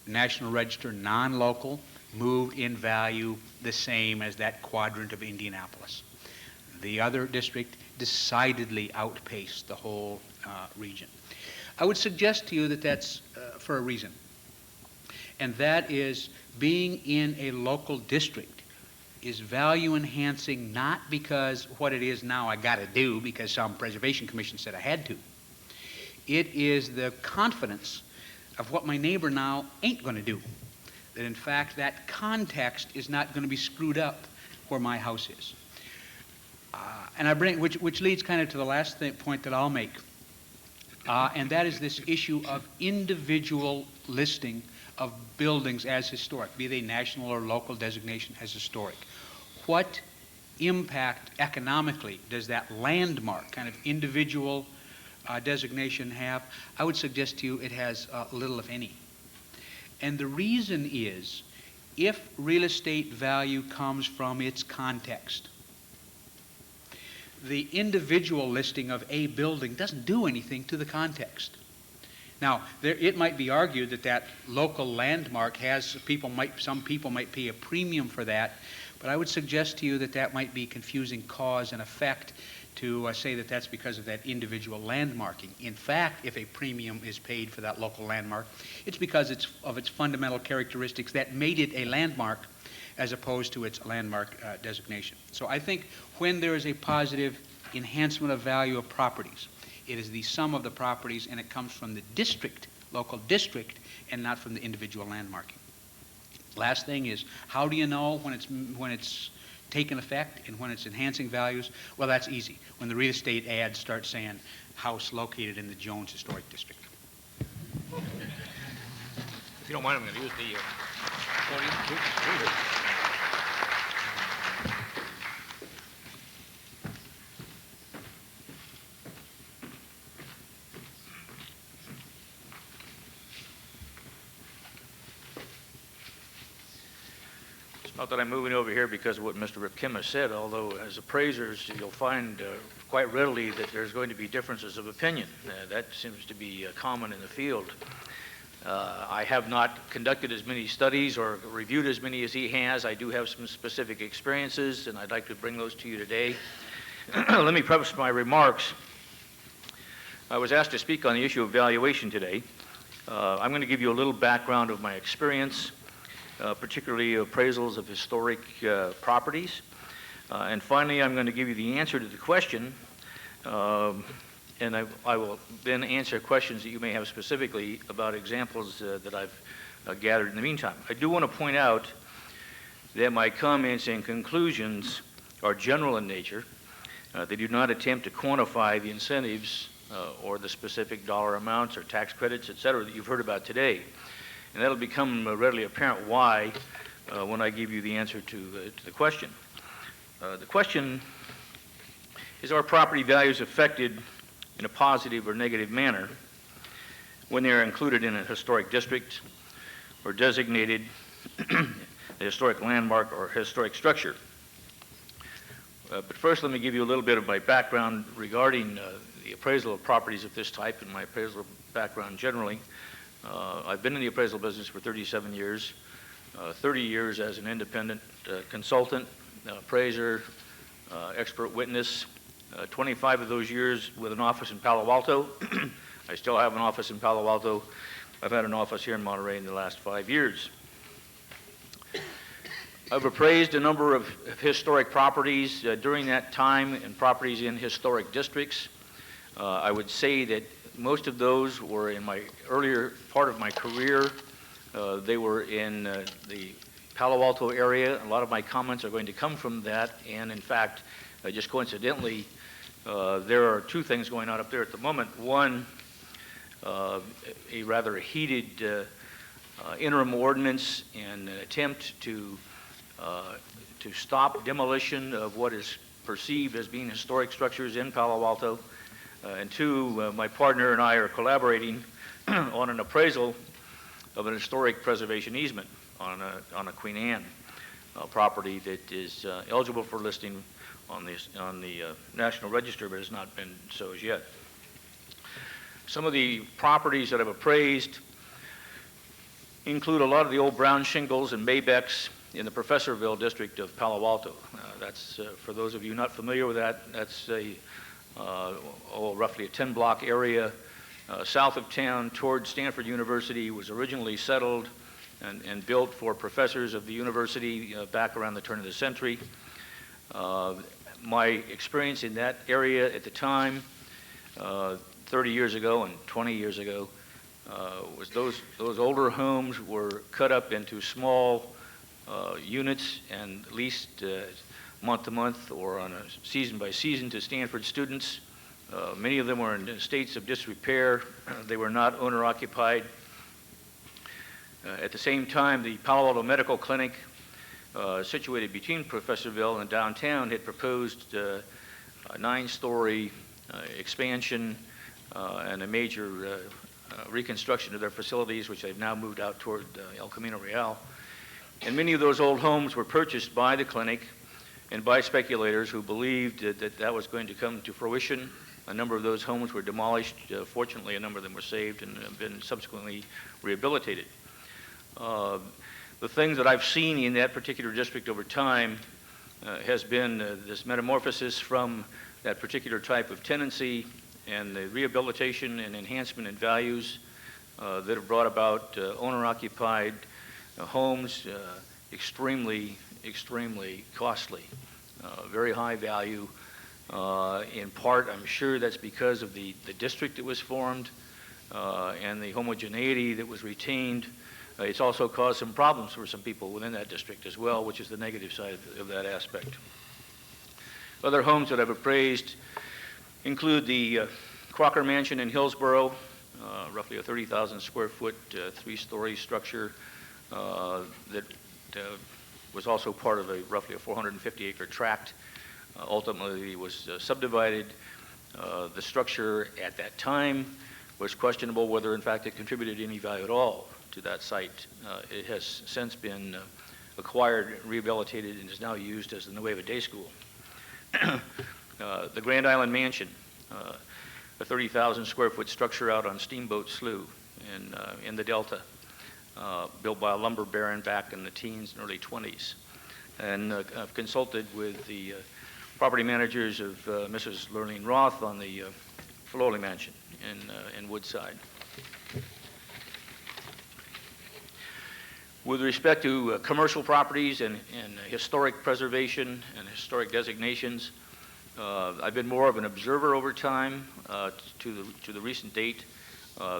National Register non-local moved in value the same as that quadrant of Indianapolis. The other district decidedly outpaced the whole region. I would suggest to you that that's for a reason, and that is being in a local district is value enhancing not because what it is now I got to do because some preservation commission said I had to. It is the confidence of what my neighbor now ain't going to do. That in fact that context is not going to be screwed up where my house is. And I bring, which leads kind of to the last point that I'll make. And that is this issue of individual listing of buildings as historic, be they national or local designation as historic. What impact economically does that landmark kind of individual designation have? I would suggest to you it has little, if any. And the reason is, if real estate value comes from its context, the individual listing of a building doesn't do anything to the context. Now, it might be argued that that local landmark has some people might pay a premium for that, but I would suggest to you that that might be confusing cause and effect to say that that's because of that individual landmarking. In fact, if a premium is paid for that local landmark, it's because of its fundamental characteristics that made it a landmark as opposed to its landmark designation. So I think when there is a positive enhancement of value of properties, it is the sum of the properties, and it comes from the district, local district, and not from the individual landmarking. Last thing is, how do you know when it's taken effect and when it's enhancing values? Well, that's easy. When the real estate ads start saying house located in the Jones Historic District. If you don't mind, I'm going to use the podium. Not that I'm moving over here because of what Mr. Rip Kim has said, although as appraisers, you'll find quite readily that there's going to be differences of opinion. That seems to be common in the field. I have not conducted as many studies or reviewed as many as he has. I do have some specific experiences, and I'd like to bring those to you today. Let me preface my remarks. I was asked to speak on the issue of valuation today. I'm going to give you a little background of my experience, particularly appraisals of historic properties. And finally, I'm going to give you the answer to the question, and I will then answer questions that you may have specifically about examples that I've gathered in the meantime. I do want to point out that my comments and conclusions are general in nature. They do not attempt to quantify the incentives or the specific dollar amounts or tax credits, et cetera, that you've heard about today. And that'll become readily apparent why when I give you the answer to the question. The question is, are property values affected in a positive or negative manner when they are included in a historic district or designated a historic landmark or historic structure? But first, let me give you a little bit of my background regarding the appraisal of properties of this type and my appraisal background generally. I've been in the appraisal business for 37 years, 30 years as an independent consultant, appraiser, expert witness, 25 of those years with an office in Palo Alto. I still have an office in Palo Alto. I've had an office here in Monterey in the last 5 years. I've appraised a number of historic properties during that time, and properties in historic districts. I would say that most of those were in my earlier part of my career. They were in the Palo Alto area. A lot of my comments are going to come from that, and in fact, just coincidentally, there are two things going on up there at the moment. One, a rather heated interim ordinance and an attempt to stop demolition of what is perceived as being historic structures in Palo Alto. And two, my partner and I are collaborating on an appraisal of an historic preservation easement on a Queen Anne property that is eligible for listing on the National Register, but has not been so as yet. Some of the properties that I've appraised include a lot of the old brown shingles and Maybecks in the Professorville district of Palo Alto. That's, for those of you not familiar with that, that's roughly a 10-block area south of town toward Stanford University. Was originally settled and built for professors of the university back around the turn of the century. My experience in that area at the time, 30 years ago and 20 years ago, was those older homes were cut up into small units and leased month to month or on a season by season to Stanford students. Many of them were in states of disrepair. They were not owner occupied. At the same time, the Palo Alto Medical Clinic, situated between Professorville and downtown, had proposed a 9-story expansion and a major reconstruction of their facilities, which they've now moved out toward El Camino Real. And many of those old homes were purchased by the clinic and by speculators who believed that was going to come to fruition. A number of those homes were demolished. Fortunately, a number of them were saved and have been subsequently rehabilitated. The things that I've seen in that particular district over time has been this metamorphosis from that particular type of tenancy and the rehabilitation and enhancement in values that have brought about owner-occupied homes, extremely costly, very high value. In part, I'm sure that's because of the district that was formed and the homogeneity that was retained. It's also caused some problems for some people within that district as well, which is the negative side of that aspect. Other homes that I've appraised include the Crocker Mansion in Hillsborough, roughly a 30,000 square foot, 3-story structure that was also part of roughly a 450 acre tract. Ultimately was subdivided. The structure at that time was questionable whether in fact it contributed any value at all to that site. It has since been acquired, rehabilitated, and is now used as the Nueva Day School. The Grand Island Mansion, a 30,000 square foot structure out on Steamboat Slough in the Delta, built by a lumber baron back in the teens and early 20s. And I've consulted with the property managers of Mrs. Lurleen Roth on the Filoli Mansion in Woodside. With respect to commercial properties and historic preservation and historic designations, I've been more of an observer over time to the recent date.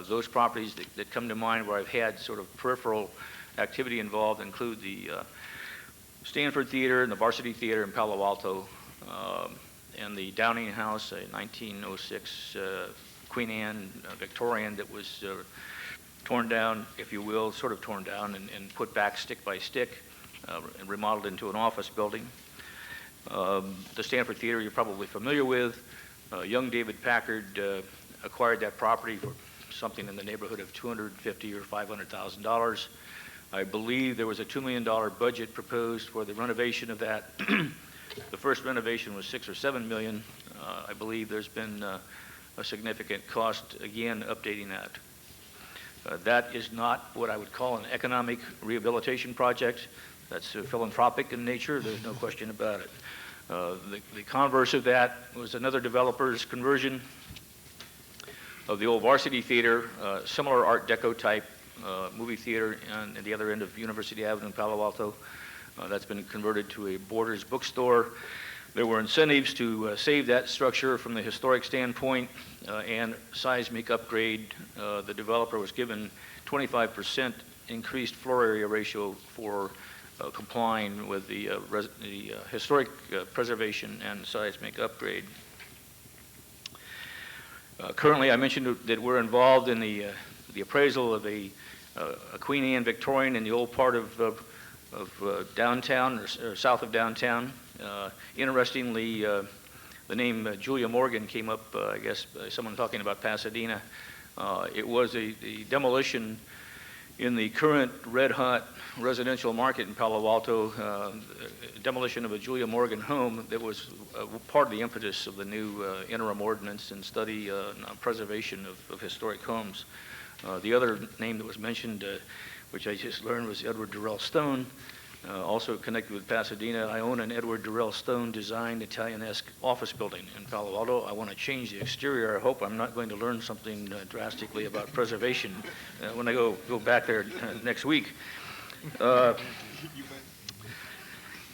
Those properties that come to mind where I've had sort of peripheral activity involved include the Stanford Theater and the Varsity Theater in Palo Alto, and the Downing House, a 1906 Queen Anne Victorian that was torn down, if you will, sort of torn down and put back stick by stick and remodeled into an office building. The Stanford Theater you're probably familiar with. Young David Packard acquired that property for something in the neighborhood of $250,000 or $500,000. I believe there was a $2 million budget proposed for the renovation of that. The first renovation was $6 or $7 million. I believe there's been a significant cost, again, updating that. That is not what I would call an economic rehabilitation project. That's philanthropic in nature. There's no question about it. The converse of that was another developer's conversion of the old Varsity Theater, similar Art Deco type movie theater at the other end of University Avenue in Palo Alto. That's been converted to a Borders bookstore. There were incentives to save that structure from the historic standpoint and seismic upgrade. The developer was given 25% increased floor area ratio for complying with the historic preservation and seismic upgrade. Currently, I mentioned that we're involved in the appraisal of a Queen Anne Victorian in the old part of downtown or south of downtown. Interestingly, the name Julia Morgan came up, I guess, by someone talking about Pasadena. It was the demolition in the current red-hot residential market in Palo Alto, demolition of a Julia Morgan home that was part of the impetus of the new interim ordinance and study on preservation of historic homes. The other name that was mentioned, which I just learned, was Edward Durrell Stone, also connected with Pasadena. I own an Edward Durrell Stone designed Italianesque office building in Palo Alto. I want to change the exterior. I hope I'm not going to learn something drastically about preservation when I go back there next week.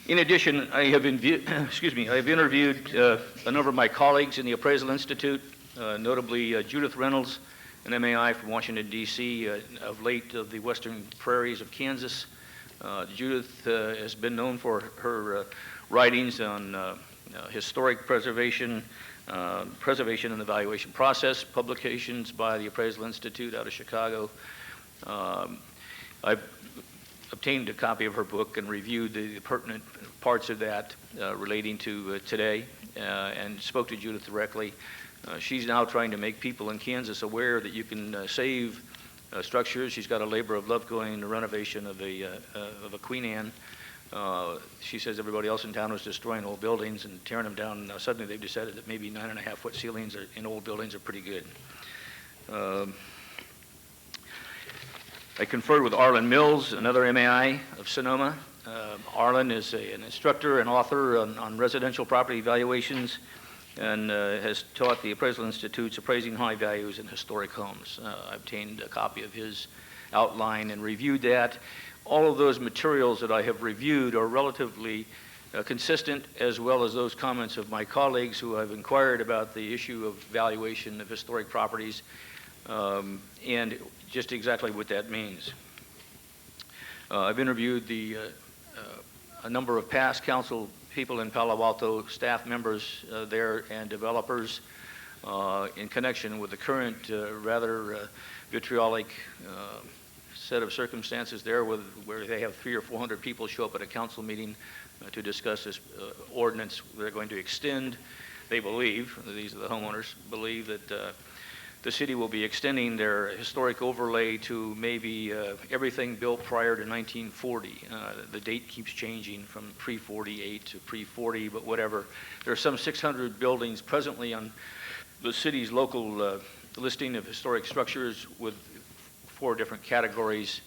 In addition, I have interviewed a number of my colleagues in the Appraisal Institute, notably Judith Reynolds, an MAI from Washington, D.C., of late of the western prairies of Kansas. Judith has been known for her writings on historic preservation, preservation and evaluation process, publications by the Appraisal Institute out of Chicago. I've obtained a copy of her book and reviewed the pertinent parts of that relating to today and spoke to Judith directly. She's now trying to make people in Kansas aware that you can save structures. She's got a labor of love going in the renovation of a Queen Anne. She says everybody else in town was destroying old buildings and tearing them down. Now suddenly they've decided that maybe 9.5-foot ceilings in old buildings are pretty good. I conferred with Arlen Mills, another MAI of Sonoma. Arlen is an instructor and author on residential property evaluations. and has taught the Appraisal Institute's Appraising High Values in Historic Homes. I obtained a copy of his outline and reviewed that. All of those materials that I have reviewed are relatively consistent, as well as those comments of my colleagues who have inquired about the issue of valuation of historic properties and just exactly what that means. I've interviewed a number of past council people in Palo Alto, staff members there, and developers in connection with the current rather vitriolic set of circumstances there where they have 300 or 400 people show up at a council meeting to discuss this ordinance they're going to extend. They believe, these are the homeowners, believe that the city will be extending their historic overlay to maybe everything built prior to 1940. The date keeps changing from pre-48 to pre-40, but whatever. There are some 600 buildings presently on the city's local listing of historic structures with 4 different categories,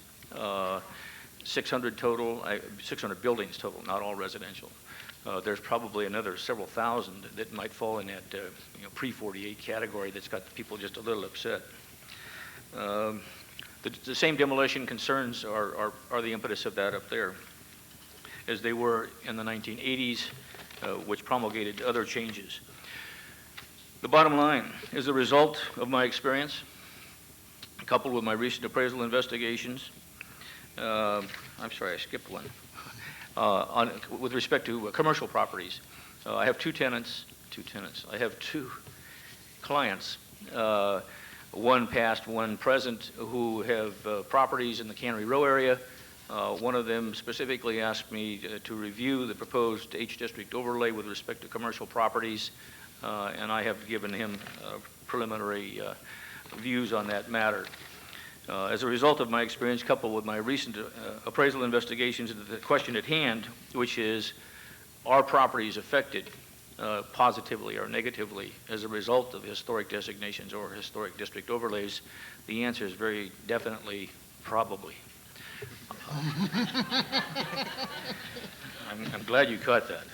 600 total, 600 buildings total, not all residential. There's probably another several thousand that might fall in that pre-48 category that's got people just a little upset. The same demolition concerns are the impetus of that up there, as they were in the 1980s, which promulgated other changes. The bottom line is the result of my experience, coupled with my recent appraisal investigations. I'm sorry, I skipped one. With respect to commercial properties, I have two tenants. I have 2 clients, one past, one present, who have properties in the Cannery Row area. One of them specifically asked me to review the proposed H-District overlay with respect to commercial properties, and I have given him preliminary views on that matter. As a result of my experience, coupled with my recent appraisal investigations into the question at hand, which is, are properties affected positively or negatively as a result of historic designations or historic district overlays, the answer is very definitely probably. I'm glad you caught that.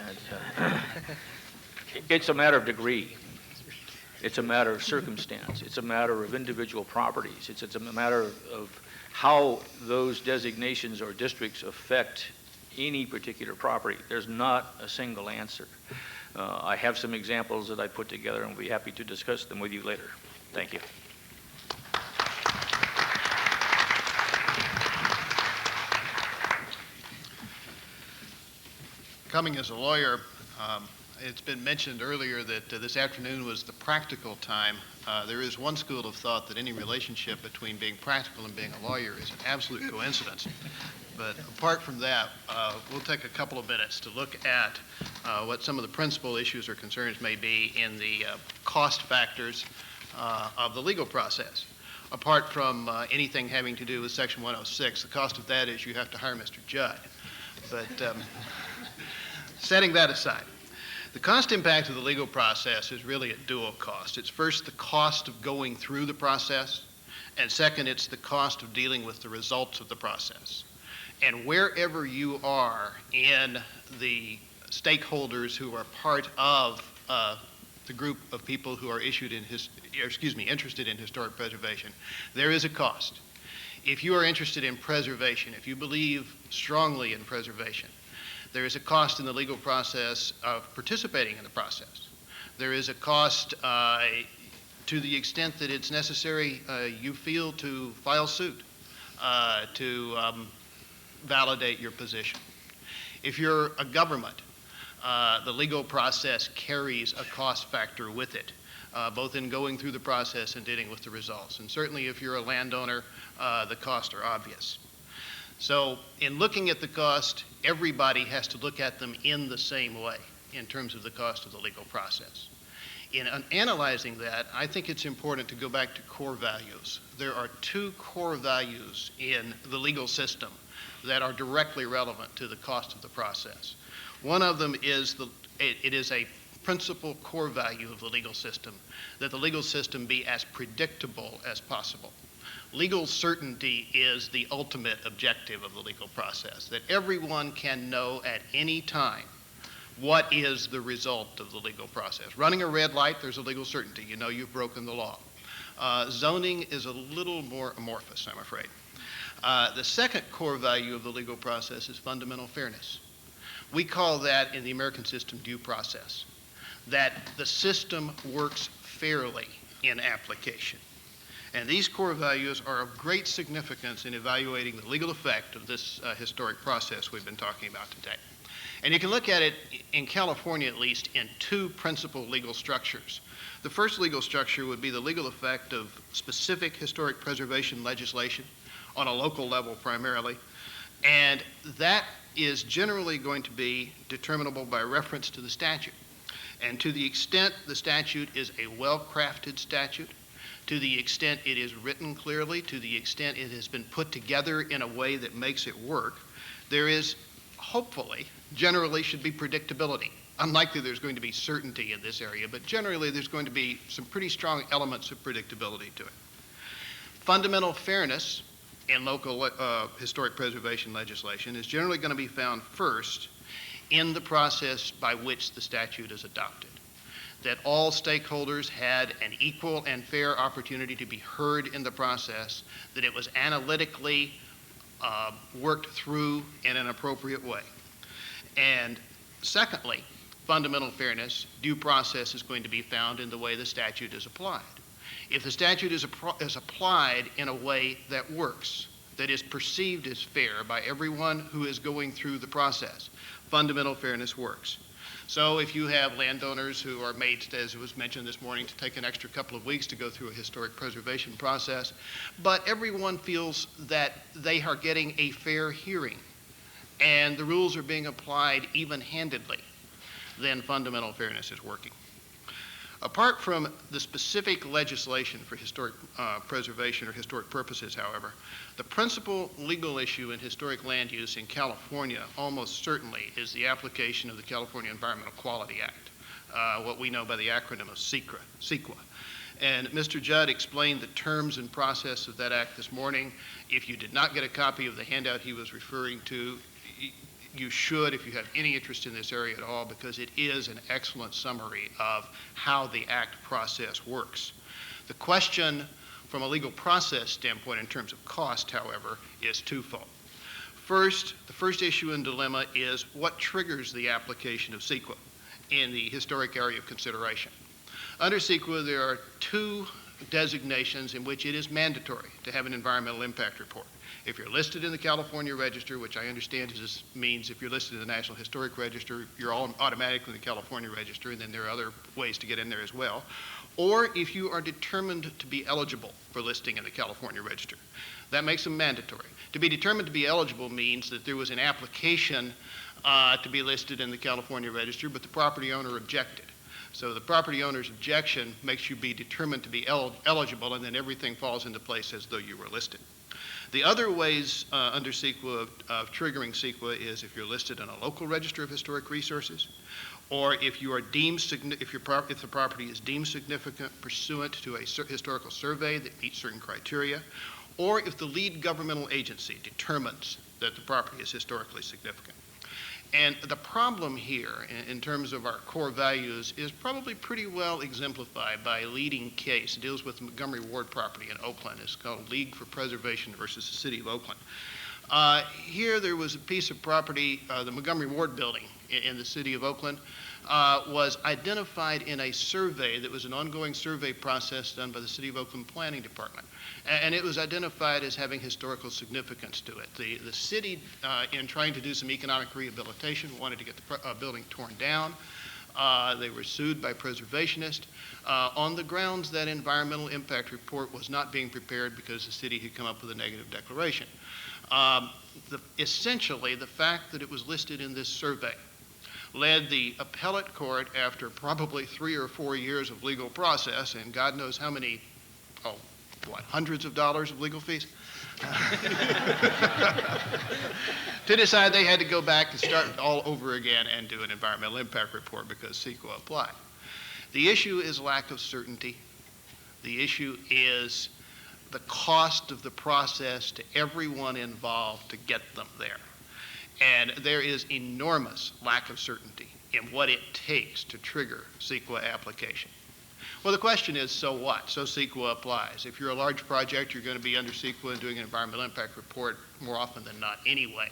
It's a matter of degree. It's a matter of circumstance. It's a matter of individual properties. It's a matter of how those designations or districts affect any particular property. There's not a single answer. I have some examples that I put together, and we'll be happy to discuss them with you later. Thank you. Coming as a lawyer, it's been mentioned earlier that this afternoon was the practical time. There is one school of thought that any relationship between being practical and being a lawyer is an absolute coincidence. But apart from that, we'll take a couple of minutes to look at what some of the principal issues or concerns may be in the cost factors of the legal process. Apart from anything having to do with Section 106, the cost of that is you have to hire Mr. Judd. But setting that aside, the cost impact of the legal process is really a dual cost. It's first the cost of going through the process, and second, it's the cost of dealing with the results of the process. And wherever you are in the stakeholders who are part of the group of people who are interested in historic preservation, there is a cost. If you are interested in preservation, if you believe strongly in preservation, there is a cost in the legal process of participating in the process. There is a cost to the extent that it's necessary, you feel, to file suit, to validate your position. If you're a government, the legal process carries a cost factor with it, both in going through the process and dealing with the results. And certainly if you're a landowner, the costs are obvious. So in looking at the cost, everybody has to look at them in the same way in terms of the cost of the legal process. In analyzing that, I think it's important to go back to core values. There are 2 core values in the legal system that are directly relevant to the cost of the process. One of them is it is a principal core value of the legal system, that the legal system be as predictable as possible. Legal certainty is the ultimate objective of the legal process, that everyone can know at any time what is the result of the legal process. Running a red light, there's a legal certainty. You know you've broken the law. Zoning is a little more amorphous, I'm afraid. The second core value of the legal process is fundamental fairness. We call that in the American system due process, that the system works fairly in application. And these core values are of great significance in evaluating the legal effect of this historic process we've been talking about today. And you can look at it, in California at least, in two principal legal structures. The first legal structure would be the legal effect of specific historic preservation legislation on a local level primarily, and that is generally going to be determinable by reference to the statute. And to the extent the statute is a well-crafted statute, to the extent it is written clearly, to the extent it has been put together in a way that makes it work, there is, hopefully, generally should be predictability. Unlikely there's going to be certainty in this area, but generally there's going to be some pretty strong elements of predictability to it. Fundamental fairness in local historic preservation legislation is generally going to be found first in the process by which the statute is adopted. That all stakeholders had an equal and fair opportunity to be heard in the process, that it was analytically worked through in an appropriate way. And secondly, fundamental fairness, due process is going to be found in the way the statute is applied. If the statute is applied in a way that works, that is perceived as fair by everyone who is going through the process, fundamental fairness works. So if you have landowners who are made, as was mentioned this morning, to take an extra couple of weeks to go through a historic preservation process, but everyone feels that they are getting a fair hearing and the rules are being applied even-handedly, then fundamental fairness is working. Apart from the specific legislation for historic preservation or historic purposes, however, the principal legal issue in historic land use in California almost certainly is the application of the California Environmental Quality Act, what we know by the acronym of CEQA. And Mr. Judd explained the terms and process of that act this morning. If you did not get a copy of the handout he was referring to, you should if you have any interest in this area at all, because it is an excellent summary of how the act process works. The question from a legal process standpoint in terms of cost, however, is twofold. First, the first issue and dilemma is what triggers the application of CEQA in the historic area of consideration. Under CEQA, there are two designations in which it is mandatory to have an environmental impact report. If you're listed in the California Register, which I understand means if you're listed in the National Historic Register, you're automatically in the California Register, and then there are other ways to get in there as well. Or if you are determined to be eligible for listing in the California Register. That makes them mandatory. To be determined to be eligible means that there was an application to be listed in the California Register, but the property owner objected. So the property owner's objection makes you be determined to be eligible, and then everything falls into place as though you were listed. The other ways under CEQA of triggering CEQA is if you're listed in a local register of historic resources, or if you are deemed if the property is deemed significant pursuant to a historical survey that meets certain criteria, or if the lead governmental agency determines that the property is historically significant. And the problem here, in terms of our core values, is probably pretty well exemplified by a leading case. It deals with the Montgomery Ward property in Oakland. It's called League for Preservation versus the City of Oakland. Here there was a piece of property, the Montgomery Ward building in the City of Oakland, was identified in a survey that was an ongoing survey process done by the City of Oakland Planning Department. And it was identified as having historical significance to it. The city, in trying to do some economic rehabilitation, wanted to get the building torn down. They were sued by preservationists on the grounds that environmental impact report was not being prepared because the city had come up with a negative declaration. Essentially, the fact that it was listed in this survey led the appellate court, after probably 3 or 4 years of legal process, and God knows how many, hundreds of dollars of legal fees, to decide they had to go back and start all over again and do an environmental impact report because CEQA applied. The issue is lack of certainty. The issue is the cost of the process to everyone involved to get them there. And there is enormous lack of certainty in what it takes to trigger CEQA application. Well, the question is, so what? So CEQA applies. If you're a large project, you're going to be under CEQA and doing an environmental impact report more often than not anyway.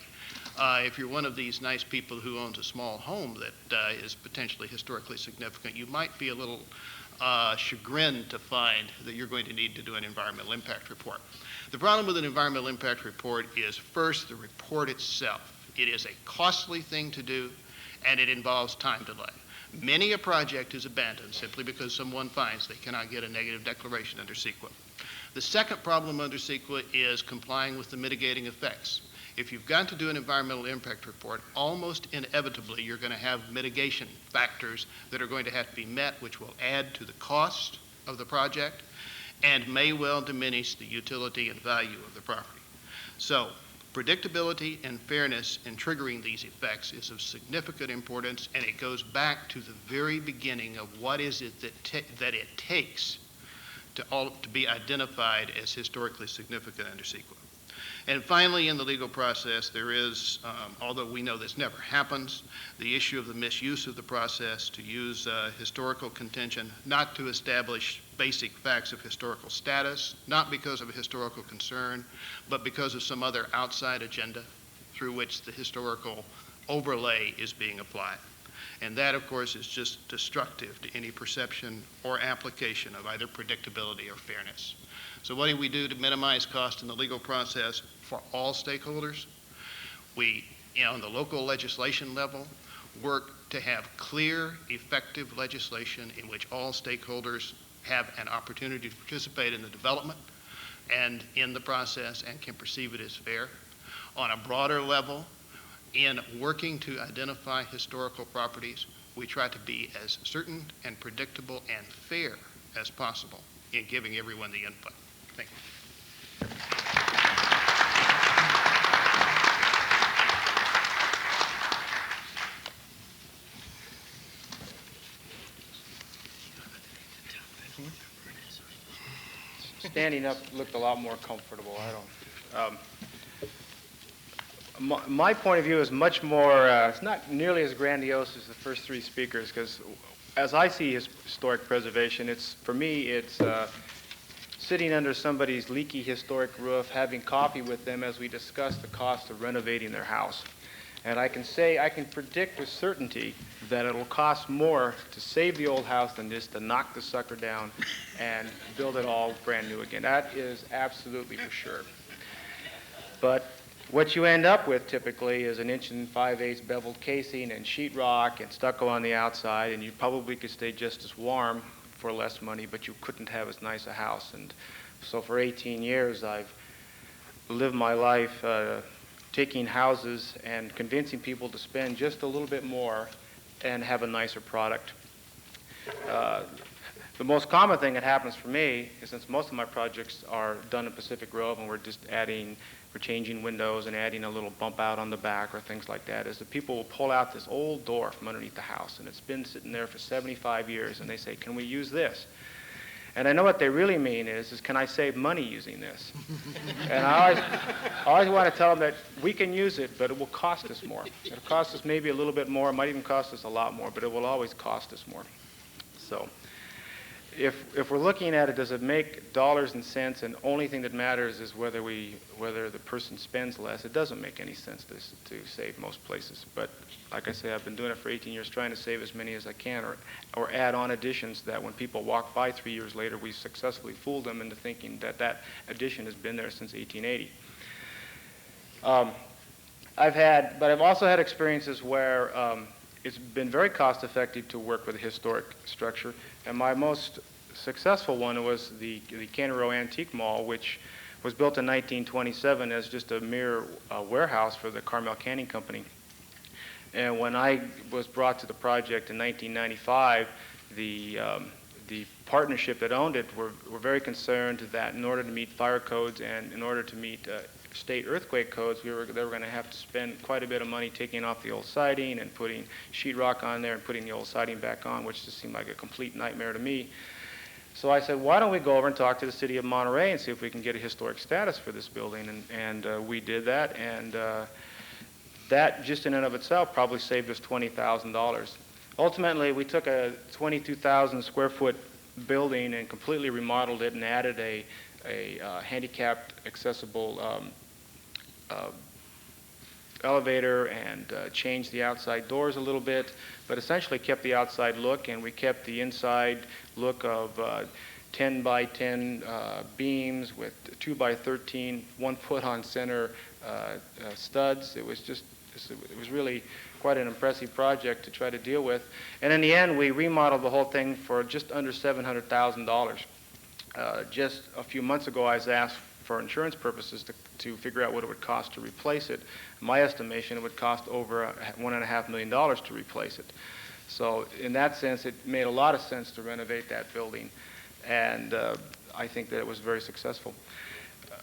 If you're one of these nice people who owns a small home that is potentially historically significant, you might be a little chagrined to find that you're going to need to do an environmental impact report. The problem with an environmental impact report is, first, the report itself. It is a costly thing to do, and it involves time delay. Many a project is abandoned simply because someone finds they cannot get a negative declaration under CEQA. The second problem under CEQA is complying with the mitigating effects. If you've got to do an environmental impact report, almost inevitably you're going to have mitigation factors that are going to have to be met, which will add to the cost of the project and may well diminish the utility and value of the property. So, predictability and fairness in triggering these effects is of significant importance, and it goes back to the very beginning of what is it that it takes to be identified as historically significant under CEQA. And finally, in the legal process, there is, although we know this never happens, the issue of the misuse of the process to use historical contention, not to establish basic facts of historical status, not because of a historical concern, but because of some other outside agenda through which the historical overlay is being applied. And that, of course, is just destructive to any perception or application of either predictability or fairness. So what do we do to minimize cost in the legal process for all stakeholders? We, on the local legislation level, work to have clear, effective legislation in which all stakeholders have an opportunity to participate in the development and in the process and can perceive it as fair. On a broader level, in working to identify historical properties, we try to be as certain and predictable and fair as possible in giving everyone the input. Thank you. Standing up looked a lot more comfortable. My point of view is much more, it's not nearly as grandiose as the first three speakers, because as I see historic preservation, for me, it's sitting under somebody's leaky historic roof, having coffee with them as we discuss the cost of renovating their house. And I can predict with certainty that it'll cost more to save the old house than just to knock the sucker down and build it all brand new again. That is absolutely for sure. But what you end up with typically is an 1 5/8" beveled casing and sheetrock and stucco on the outside, and you probably could stay just as warm for less money, but you couldn't have as nice a house. And so for 18 years, I've lived my life taking houses and convincing people to spend just a little bit more and have a nicer product. The most common thing that happens for me is, since most of my projects are done in Pacific Grove and we're changing windows and adding a little bump out on the back or things like that, is that people will pull out this old door from underneath the house, and it's been sitting there for 75 years, and they say, "Can we use this?" And I know what they really mean is "Can I save money using this?" And I always want to tell them that we can use it, but it will cost us more. It'll cost us maybe a little bit more. It might even cost us a lot more, but it will always cost us more. So if we're looking at it, does it make dollars and cents, and only thing that matters is whether the person spends less, it doesn't make any sense to save most places. But like I say, I've been doing it for 18 years, trying to save as many as I can, or add on additions that when people walk by 3 years later, we successfully fooled them into thinking that addition has been there since 1880. I've also had experiences where it's been very cost effective to work with a historic structure, and my most successful one was the Cannery Row Antique Mall, which was built in 1927 as just a mere warehouse for the Carmel Canning Company. And when I was brought to the project in 1995, the partnership that owned it were very concerned that in order to meet fire codes and in order to meet state earthquake codes, they were going to have to spend quite a bit of money taking off the old siding and putting sheetrock on there and putting the old siding back on, which just seemed like a complete nightmare to me. So I said, why don't we go over and talk to the city of Monterey and see if we can get a historic status for this building, and we did that, and that just in and of itself probably saved us $20,000. Ultimately, we took a 22,000 square foot building and completely remodeled it and added a handicapped accessible elevator and changed the outside doors a little bit, but essentially kept the outside look, and we kept the inside look of 10 by 10 beams with 2 by 13, 1 foot on center studs. It was really quite an impressive project to try to deal with. And in the end, we remodeled the whole thing for just under $700,000. Just a few months ago, I was asked for insurance purposes to figure out what it would cost to replace it. My estimation, it would cost over $1.5 million to replace it. So in that sense, it made a lot of sense to renovate that building, and I think that it was very successful.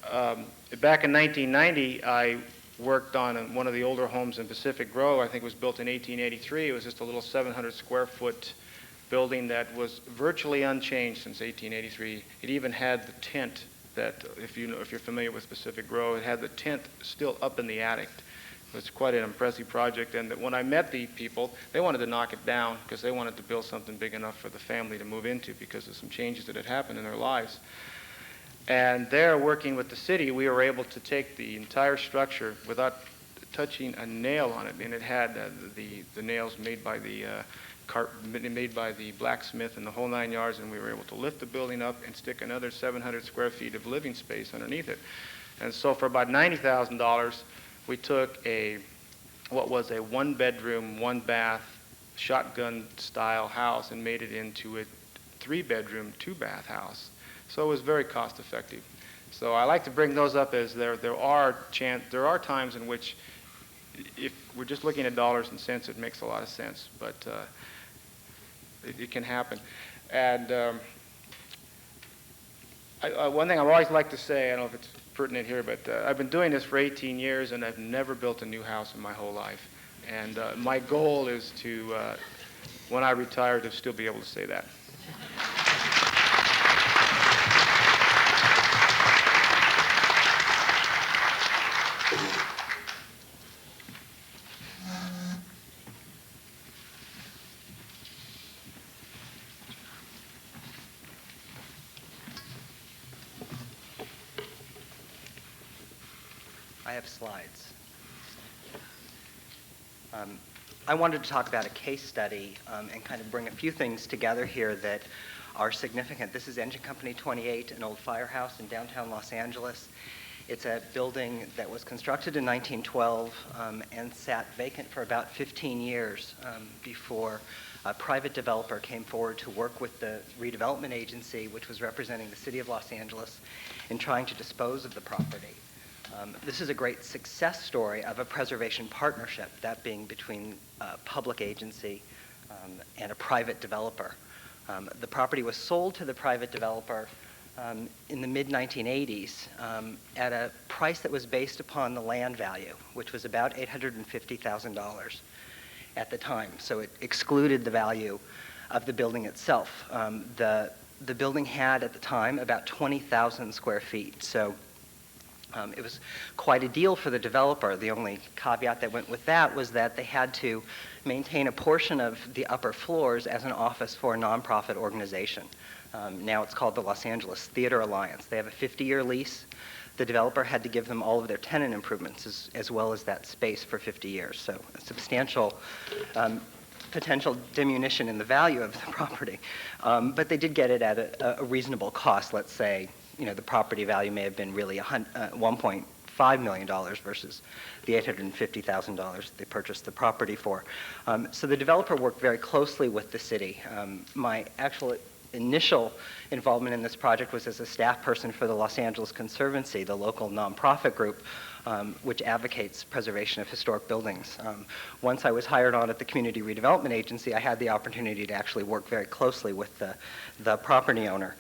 Back in 1990, I worked on one of the older homes in Pacific Grove. I think it was built in 1883. It was just a little 700 square foot building that was virtually unchanged since 1883. It even had the tent that, if you're familiar with Pacific Grove, it had the tent still up in the attic. It was quite an impressive project, and when I met the people, they wanted to knock it down because they wanted to build something big enough for the family to move into because of some changes that had happened in their lives. And there, working with the city, we were able to take the entire structure without touching a nail on it, and it had the nails made by the blacksmith and the whole 9 yards, and we were able to lift the building up and stick another 700 square feet of living space underneath it. And so for about $90,000, we took what was a 1-bedroom, 1-bath, shotgun-style house and made it into a 3-bedroom, 2-bath house. So it was very cost-effective. So I like to bring those up as there are times in which, if we're just looking at dollars and cents, it makes a lot of sense, but it can happen. And one thing I always like to say, I don't know if it's pertinent here, but I've been doing this for 18 years, and I've never built a new house in my whole life. And my goal is to, when I retire, to still be able to say that. I have slides. I wanted to talk about a case study and kind of bring a few things together here that are significant. This is Engine Company 28, an old firehouse in downtown Los Angeles. It's a building that was constructed in 1912 and sat vacant for about 15 years before a private developer came forward to work with the redevelopment agency, which was representing the city of Los Angeles, in trying to dispose of the property. This is a great success story of a preservation partnership, that being between a public agency and a private developer. The property was sold to the private developer in the mid-1980s at a price that was based upon the land value, which was about $850,000 at the time. So it excluded the value of the building itself. The building had, at the time, about 20,000 square feet. So it was quite a deal for the developer. The only caveat that went with that was that they had to maintain a portion of the upper floors as an office for a nonprofit organization. Now it's called the Los Angeles Theater Alliance. They have a 50-year lease. The developer had to give them all of their tenant improvements as well as that space for 50 years. So a substantial potential diminution in the value of the property. But they did get it at a reasonable cost. Let's say, the property value may have been really $1.5 million versus the $850,000 they purchased the property for. So the developer worked very closely with the city. My actual initial involvement in this project was as a staff person for the Los Angeles Conservancy, the local nonprofit group, which advocates preservation of historic buildings. Once I was hired on at the Community Redevelopment Agency, I had the opportunity to actually work very closely with the property owner.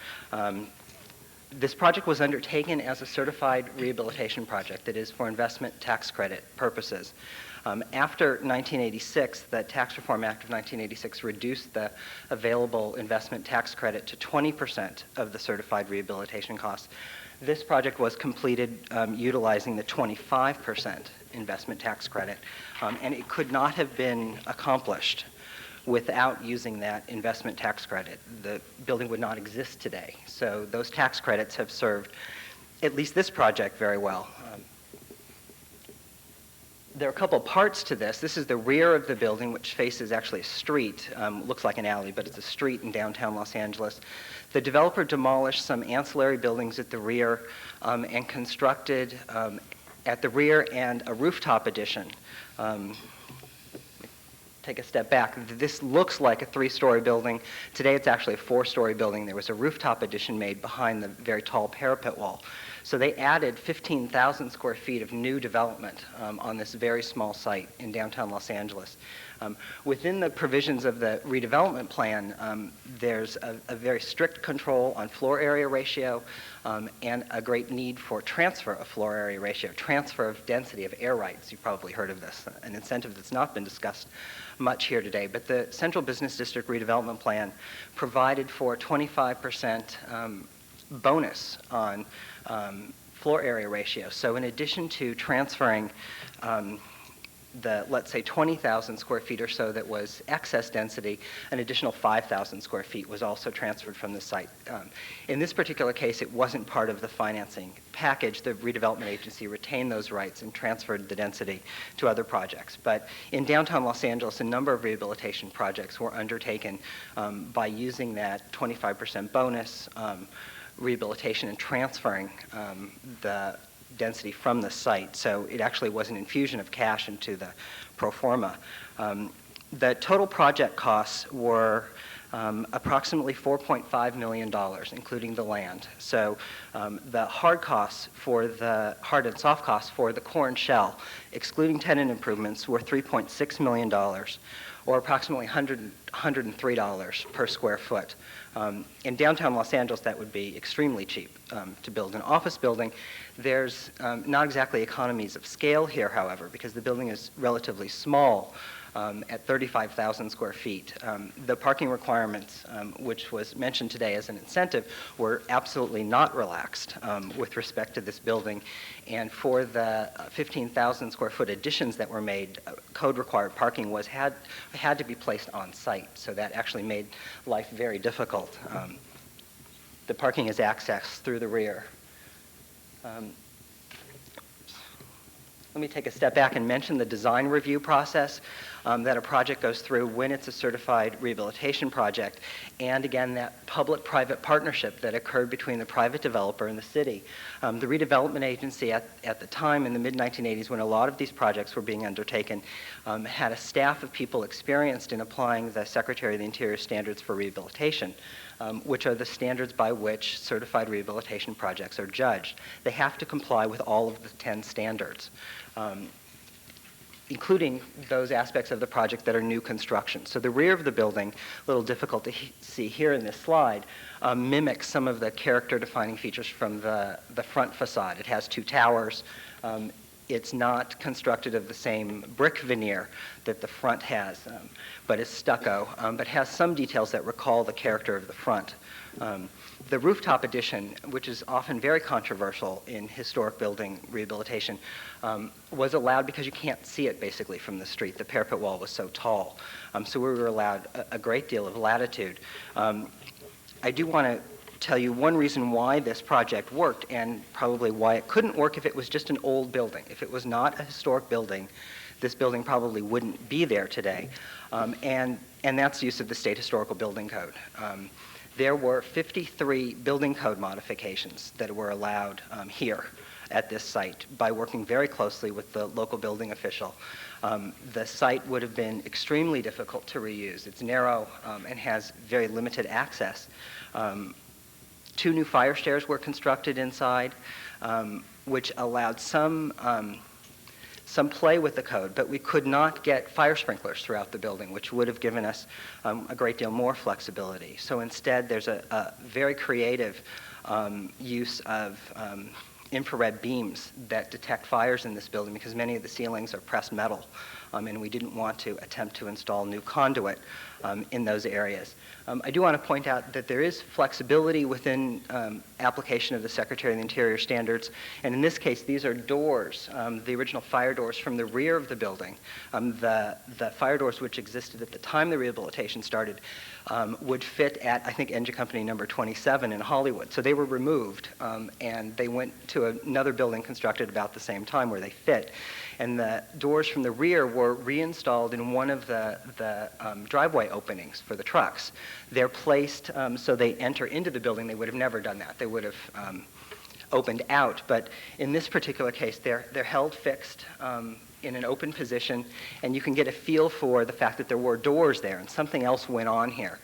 This project was undertaken as a certified rehabilitation project, that is, for investment tax credit purposes. After 1986, the Tax Reform Act of 1986 reduced the available investment tax credit to 20% of the certified rehabilitation costs. This project was completed utilizing the 25% investment tax credit, and it could not have been accomplished without using that investment tax credit. The building would not exist today. So those tax credits have served at least this project very well. There are a couple parts to this. This is the rear of the building, which faces actually a street. Looks like an alley, but it's a street in downtown Los Angeles. The developer demolished some ancillary buildings at the rear and constructed at the rear and a rooftop addition. Take a step back. This looks like a 3-story building. Today it's actually a 4-story building. There was a rooftop addition made behind the very tall parapet wall. So they added 15,000 square feet of new development on this very small site in downtown Los Angeles. Within the provisions of the redevelopment plan, there's a very strict control on floor area ratio and a great need for transfer of floor area ratio, transfer of density of air rights. You've probably heard of this, an incentive that's not been discussed much here today. But the Central Business District redevelopment plan provided for 25% bonus on floor area ratio. So in addition to transferring the, let's say, 20,000 square feet or so that was excess density, an additional 5,000 square feet was also transferred from the site. In this particular case, it wasn't part of the financing package. The redevelopment agency retained those rights and transferred the density to other projects. But in downtown Los Angeles, a number of rehabilitation projects were undertaken by using that 25% bonus, rehabilitation, and transferring the density from the site. So it actually was an infusion of cash into the pro forma. The total project costs were approximately $4.5 million, including the land. So the hard costs for the hard and soft costs for the core and shell, excluding tenant improvements, were $3.6 million, or approximately $103 per square foot. In downtown Los Angeles, that would be extremely cheap to build an office building. There's not exactly economies of scale here, however, because the building is relatively small at 35,000 square feet. The parking requirements, which was mentioned today as an incentive, were absolutely not relaxed with respect to this building. And for the 15,000 square foot additions that were made, code-required parking had to be placed on site. So that actually made life very difficult. The parking is accessed through the rear. Let me take a step back and mention the design review process that a project goes through when it's a certified rehabilitation project, and again, that public-private partnership that occurred between the private developer and the city. The redevelopment agency at the time in the mid-1980s, when a lot of these projects were being undertaken, had a staff of people experienced in applying the Secretary of the Interior standards for rehabilitation, which are the standards by which certified rehabilitation projects are judged. They have to comply with all of the 10 standards, including those aspects of the project that are new construction. So the rear of the building, a little difficult to see here in this slide, mimics some of the character-defining features from the front facade. It has 2 towers. It's not constructed of the same brick veneer that the front has, but is stucco, but has some details that recall the character of the front. The rooftop addition, which is often very controversial in historic building rehabilitation, was allowed because you can't see it basically from the street. The parapet wall was so tall. So we were allowed a great deal of latitude. I do want to tell you one reason why this project worked, and probably why it couldn't work if it was just an old building. If it was not a historic building, this building probably wouldn't be there today. And that's use of the State Historical Building Code. There were 53 building code modifications that were allowed here at this site by working very closely with the local building official. The site would have been extremely difficult to reuse. It's narrow and has very limited access. 2 new fire stairs were constructed inside, which allowed some play with the code, but we could not get fire sprinklers throughout the building, which would have given us a great deal more flexibility. So instead, there's a very creative use of infrared beams that detect fires in this building, because many of the ceilings are pressed metal. and we didn't want to attempt to install new conduit in those areas. I do want to point out that there is flexibility within application of the Secretary of the Interior standards, and in this case, these are doors, the original fire doors from the rear of the building. The fire doors which existed at the time the rehabilitation started would fit at, I think, engine company number 27 in Hollywood. So they were removed, and they went to another building constructed about the same time where they fit. And the doors from the rear were reinstalled in one of the driveway openings for the trucks. They're placed so they enter into the building. They would have never done that. They would have opened out. But in this particular case, they're held fixed in an open position, and you can get a feel for the fact that there were doors there, and something else went on here.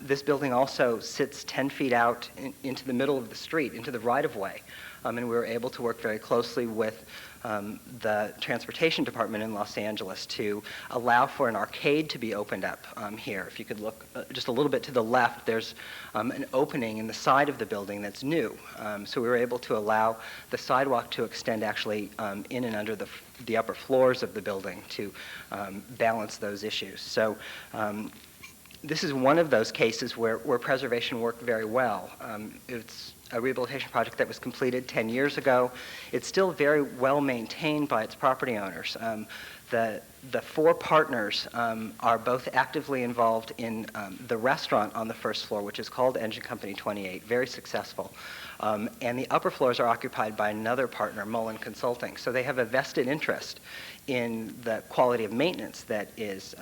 This building also sits 10 feet out into the middle of the street, into the right-of-way, and we were able to work very closely with the transportation department in Los Angeles to allow for an arcade to be opened up here. If you could look just a little bit to the left, there's an opening in the side of the building that's new. So we were able to allow the sidewalk to extend actually in and under the upper floors of the building to balance those issues. So this is one of those cases where preservation worked very well. It's a rehabilitation project that was completed 10 years ago. It's still very well maintained by its property owners. The four partners are both actively involved in the restaurant on the first floor, which is called Engine Company 28, very successful. And the upper floors are occupied by another partner, Mullen Consulting. So they have a vested interest in the quality of maintenance that is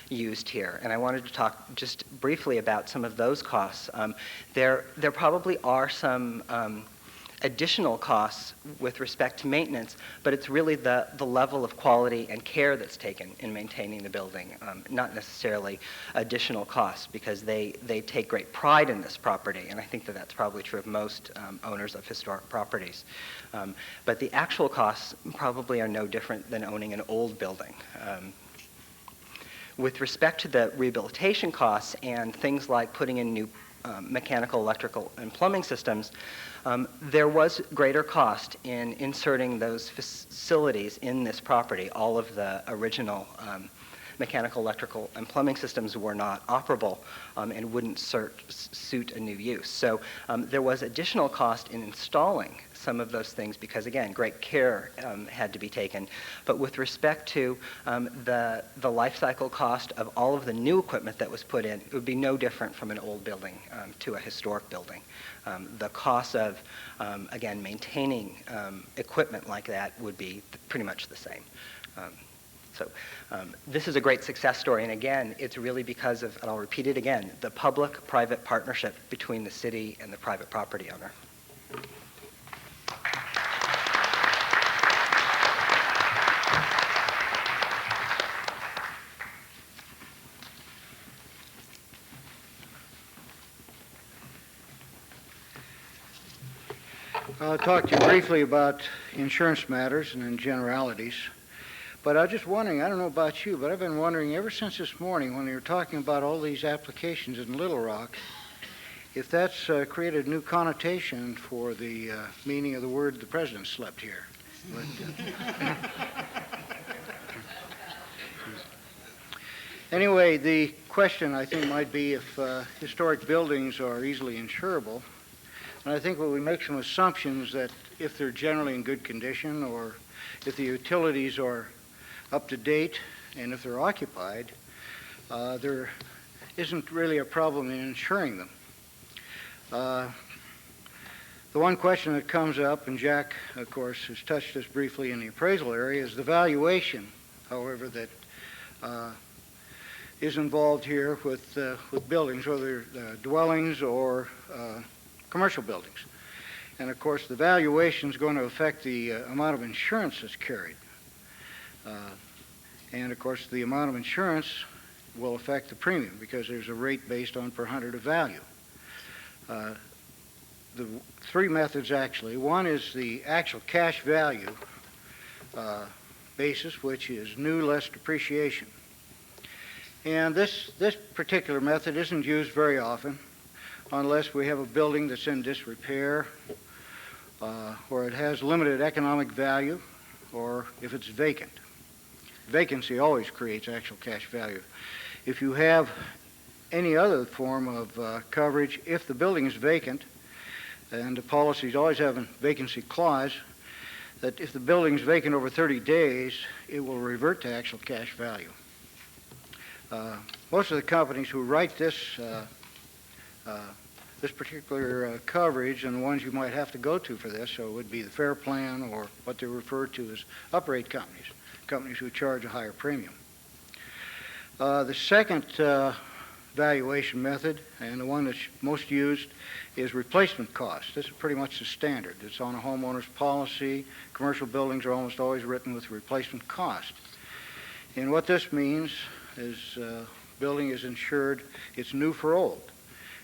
used here. And I wanted to talk just briefly about some of those costs. There probably are some additional costs with respect to maintenance, but it's really the level of quality and care that's taken in maintaining the building, not necessarily additional costs, because they take great pride in this property, and I think that that's probably true of most owners of historic properties. But the actual costs probably are no different than owning an old building. With respect to the rehabilitation costs and things like putting in new mechanical, electrical, and plumbing systems, there was greater cost in inserting those facilities in this property. All of the original mechanical, electrical, and plumbing systems were not operable and wouldn't suit a new use. So there was additional cost in installing some of those things because, again, great care had to be taken. But with respect to the life cycle cost of all of the new equipment that was put in, it would be no different from an old building to a historic building. The cost of, again, maintaining equipment like that would be pretty much the same. So this is a great success story, and again, it's really because of, and I'll repeat it again, the public-private partnership between the city and the private property owner. I'll talk to you briefly about insurance matters and in generalities. But I was just wondering, I don't know about you, but I've been wondering ever since this morning when you were talking about all these applications in Little Rock, if that's created a new connotation for the meaning of the word the president slept here. But, anyway, the question I think might be if historic buildings are easily insurable. And I think we make some assumptions that if they're generally in good condition or if the utilities are up to date and if they're occupied, there isn't really a problem in insuring them. The one question that comes up, and Jack, of course, has touched this briefly in the appraisal area, is the valuation, however, that is involved here with buildings, whether dwellings or commercial buildings. And of course, the valuation is going to affect the amount of insurance that's carried. And of course, the amount of insurance will affect the premium because there's a rate based on per hundred of value. The three methods actually. One is the actual cash value basis, which is new less depreciation. And this particular method isn't used very often unless we have a building that's in disrepair, or it has limited economic value, or if it's vacant. vacancy always creates actual cash value. If you have any other form of coverage, if the building is vacant, and the policies always have a vacancy clause, that if the building is vacant over 30 days, it will revert to actual cash value. Most of the companies who write this this particular coverage, and the ones you might have to go to for this, so it would be the Fair Plan or what they refer to as uprate companies, companies who charge a higher premium. The second valuation method, and the one that's most used, is replacement cost. This is pretty much the standard. It's on a homeowner's policy. Commercial buildings are almost always written with replacement cost. And what this means is building is insured, it's new for old.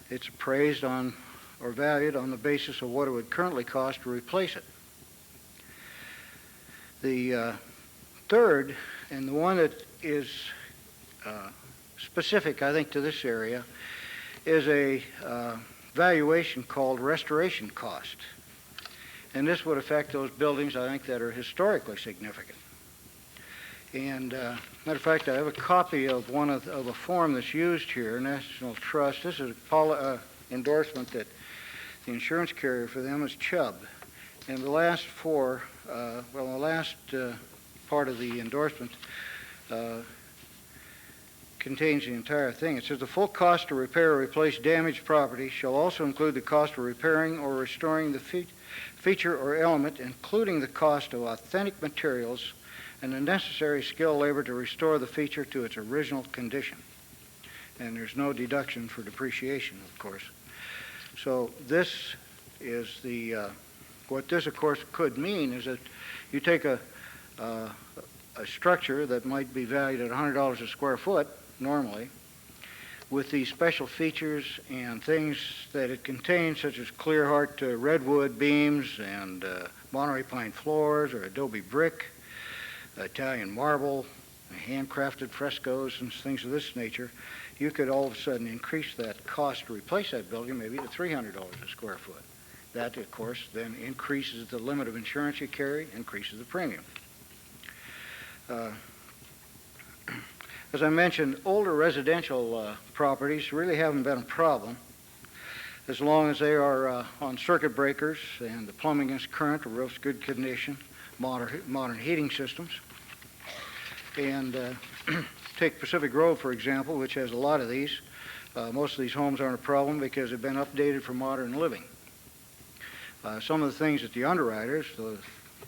It's appraised on or valued on the basis of what it would currently cost to replace it. The third, and the one that is specific, I think, to this area, is a valuation called restoration cost. And this would affect those buildings, I think, that are historically significant. And matter of fact, I have a copy of of a form that's used here, National Trust. This is an endorsement that the insurance carrier for them is Chubb. And the last four, the last part of the endorsement contains the entire thing. It says the full cost to repair or replace damaged property shall also include the cost of repairing or restoring the feature or element, including the cost of authentic materials and the necessary skilled labor to restore the feature to its original condition. And there's no deduction for depreciation, of course. So this is what this, of course, could mean is that you take a structure that might be valued at $100 a square foot normally, with these special features and things that it contains, such as clear heart redwood beams and Monterey pine floors or adobe brick, Italian marble, handcrafted frescoes and things of this nature, you could all of a sudden increase that cost to replace that building maybe to $300 a square foot. That, of course, then increases the limit of insurance you carry, increases the premium. As I mentioned, older residential properties really haven't been a problem as long as they are on circuit breakers and the plumbing is current or roof's good condition, modern heating systems. And take Pacific Grove, for example, which has a lot of these. Most of these homes aren't a problem because they've been updated for modern living. Some of the things that the underwriters, the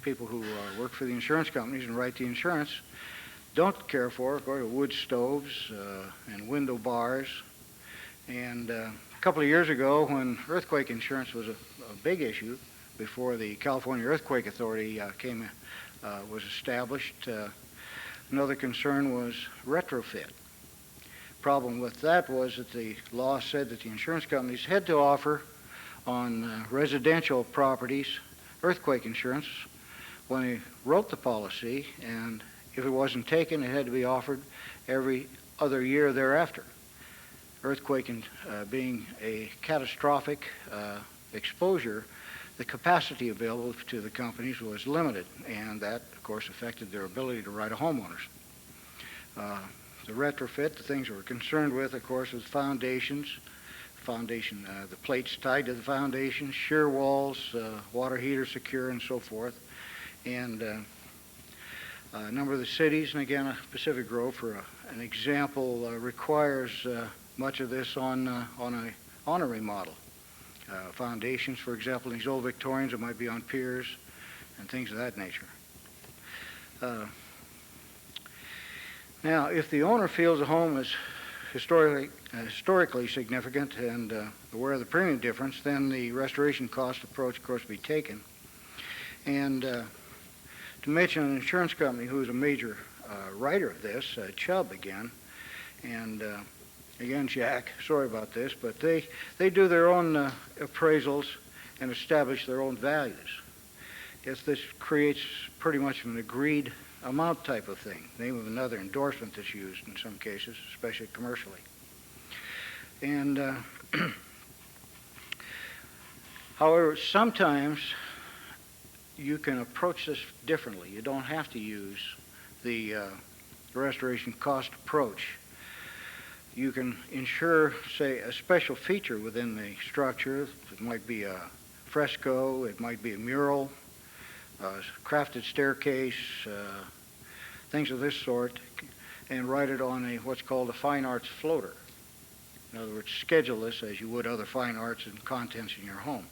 people who work for the insurance companies and write the insurance, don't care for are wood stoves and window bars. And a couple of years ago, when earthquake insurance was a big issue, before the California Earthquake Authority was established, another concern was retrofit. Problem with that was that the law said that the insurance companies had to offer on residential properties earthquake insurance when they wrote the policy, and if it wasn't taken, it had to be offered every other year thereafter. Earthquake being a catastrophic exposure, the capacity available to the companies was limited, and that, of course, affected their ability to write a homeowners. The retrofit, the things we're concerned with, of course, is foundations, the plates tied to the foundation, shear walls, water heater secure, and so forth. And a number of the cities, and again, Pacific Grove, for an example, requires much of this on a remodel. Foundations, for example, in these old Victorians, it might be on piers and things of that nature. Now, if the owner feels a home is historically significant and aware of the premium difference, then the restoration cost approach, of course, be taken. And to mention an insurance company who is a major writer of this, Chubb again, and again, Jack, sorry about this, but they do their own appraisals and establish their own values. Yes, this creates pretty much an agreed amount type of thing, name of another endorsement that's used in some cases, especially commercially. And however, sometimes you can approach this differently. You don't have to use the restoration cost approach. You can ensure, say, a special feature within the structure. It might be a fresco, it might be a mural, a crafted staircase, things of this sort, and write it on what's called a fine arts floater. In other words, schedule this as you would other fine arts and contents in your home.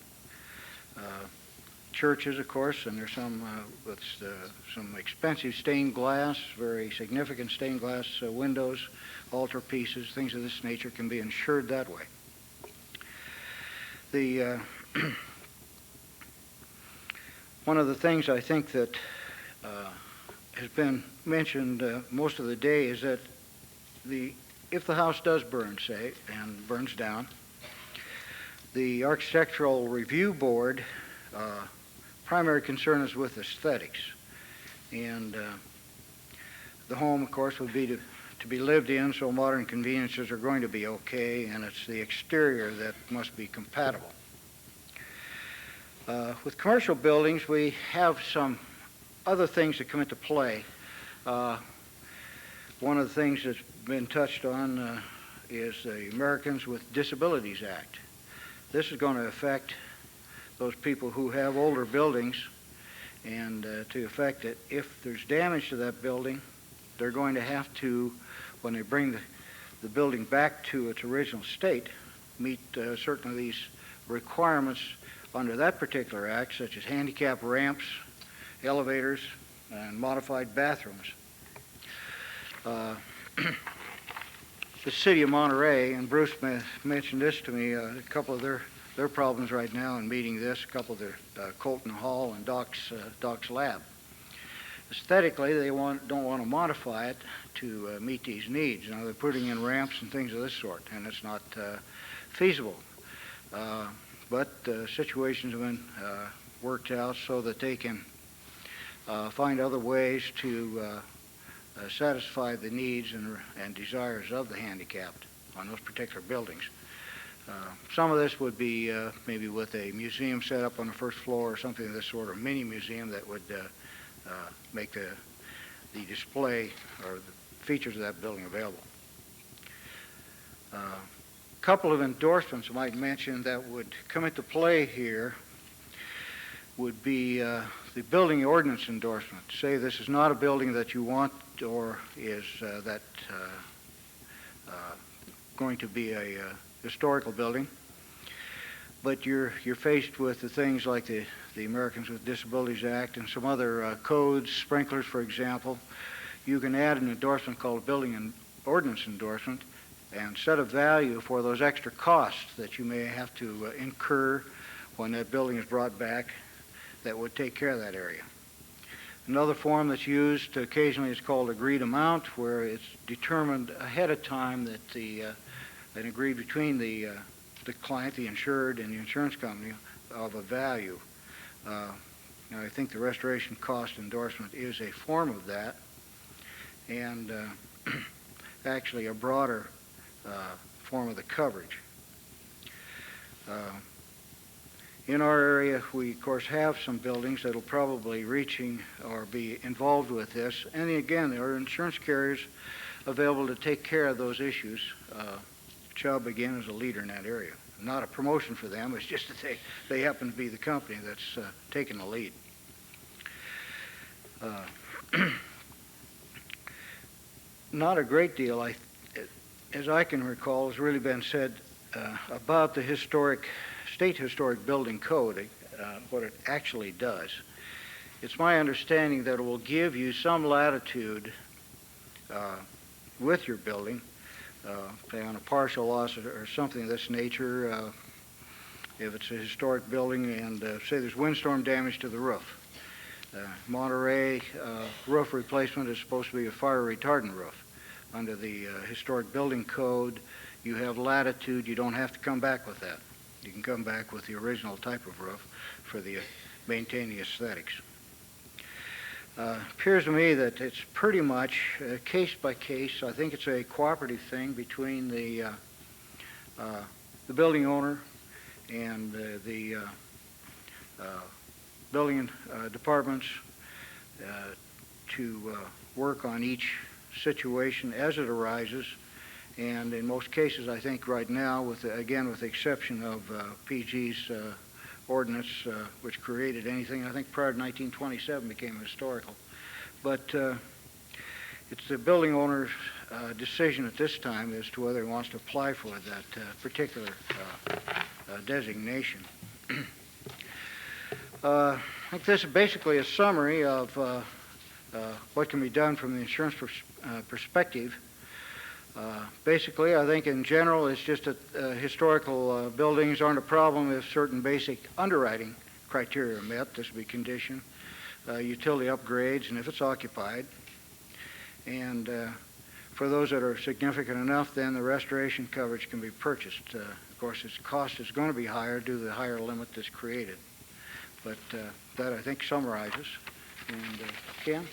Churches, of course, and there's some with some expensive stained glass, very significant stained glass windows, altarpieces, things of this nature can be insured that way. One of the things I think that has been mentioned most of the day is that if the house does burn, say, and burns down, the Architectural Review Board primary concern is with aesthetics. And the home, of course, would be to be lived in, so modern conveniences are going to be okay, and it's the exterior that must be compatible. With commercial buildings, we have some other things that come into play. One of the things that's been touched on is the Americans with Disabilities Act. This is going to affect those people who have older buildings, and to affect it, if there's damage to that building, they're going to have to, when they bring the building back to its original state, meet certain of these requirements under that particular act, such as handicap ramps, elevators, and modified bathrooms. The city of Monterey, and Bruce mentioned this to me, a couple of their problems right now in meeting this, a couple of their Colton Hall and Doc's Lab. Aesthetically, they don't want to modify it to meet these needs. Now, they're putting in ramps and things of this sort, and it's not feasible. But situations have been worked out so that they can find other ways to satisfy the needs and desires of the handicapped on those particular buildings. Some of this would be maybe with a museum set up on the first floor or something of this sort, or a mini museum that would make the display or the features of that building available. A couple of endorsements I might mention that would come into play here would be the building ordinance endorsement. Say this is not a building that you want or is going to be a historical building, but you're faced with the things like the Americans with Disabilities Act and some other codes, sprinklers, for example. You can add an endorsement called a building and ordinance endorsement and set a value for those extra costs that you may have to incur when that building is brought back that would take care of that area. Another form that's used occasionally is called agreed amount, where it's determined ahead of time that and agreed between the client, the insured, and the insurance company of a value. Now, I think the restoration cost endorsement is a form of that, and actually a broader form of the coverage. In our area, we, of course, have some buildings that will probably reaching or be involved with this, and again, there are insurance carriers available to take care of those issues. Chubb, again, is a leader in that area. Not a promotion for them, it's just that they happen to be the company that's taking the lead. Not a great deal, as I can recall, has really been said about the state historic building code, what it actually does. It's my understanding that it will give you some latitude with your building, say on a partial loss or something of this nature, if it's a historic building and say there's windstorm damage to the roof. Monterey roof replacement is supposed to be a fire retardant roof. Under the historic building code, you have latitude. You don't have to come back with that. You can come back with the original type of roof for the maintain the aesthetics. Appears to me that it's pretty much case by case. I think it's a cooperative thing between the building owner and the building departments to work on each situation as it arises. And in most cases, I think right now, with the exception of PG's ordinance, which created anything, I think prior to 1927 became historical. But it's the building owner's decision at this time as to whether he wants to apply for that particular designation. I think this is basically a summary of what can be done from the insurance perspective. Basically, I think in general, it's just that historical buildings aren't a problem if certain basic underwriting criteria are met. This would be condition, utility upgrades, and if it's occupied. And for those that are significant enough, then the restoration coverage can be purchased. Of course, its cost is going to be higher due to the higher limit that's created. But that, I think, summarizes. And Ken,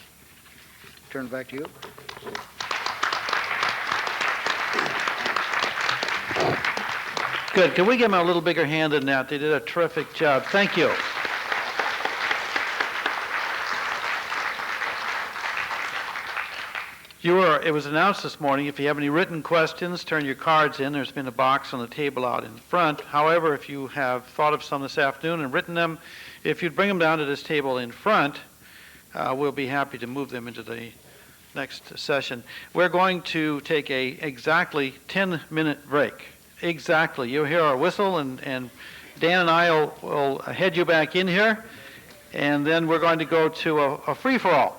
turn it back to you. Good. Can we give them a little bigger hand than that? They did a terrific job. Thank you. It was announced this morning, if you have any written questions, turn your cards in. There's been a box on the table out in front. However, if you have thought of some this afternoon and written them, if you'd bring them down to this table in front, we'll be happy to move them into the next session. We're going to take a exactly 10-minute break. Exactly. You'll hear our whistle, and Dan and I will head you back in here, and then we're going to go to a free-for-all.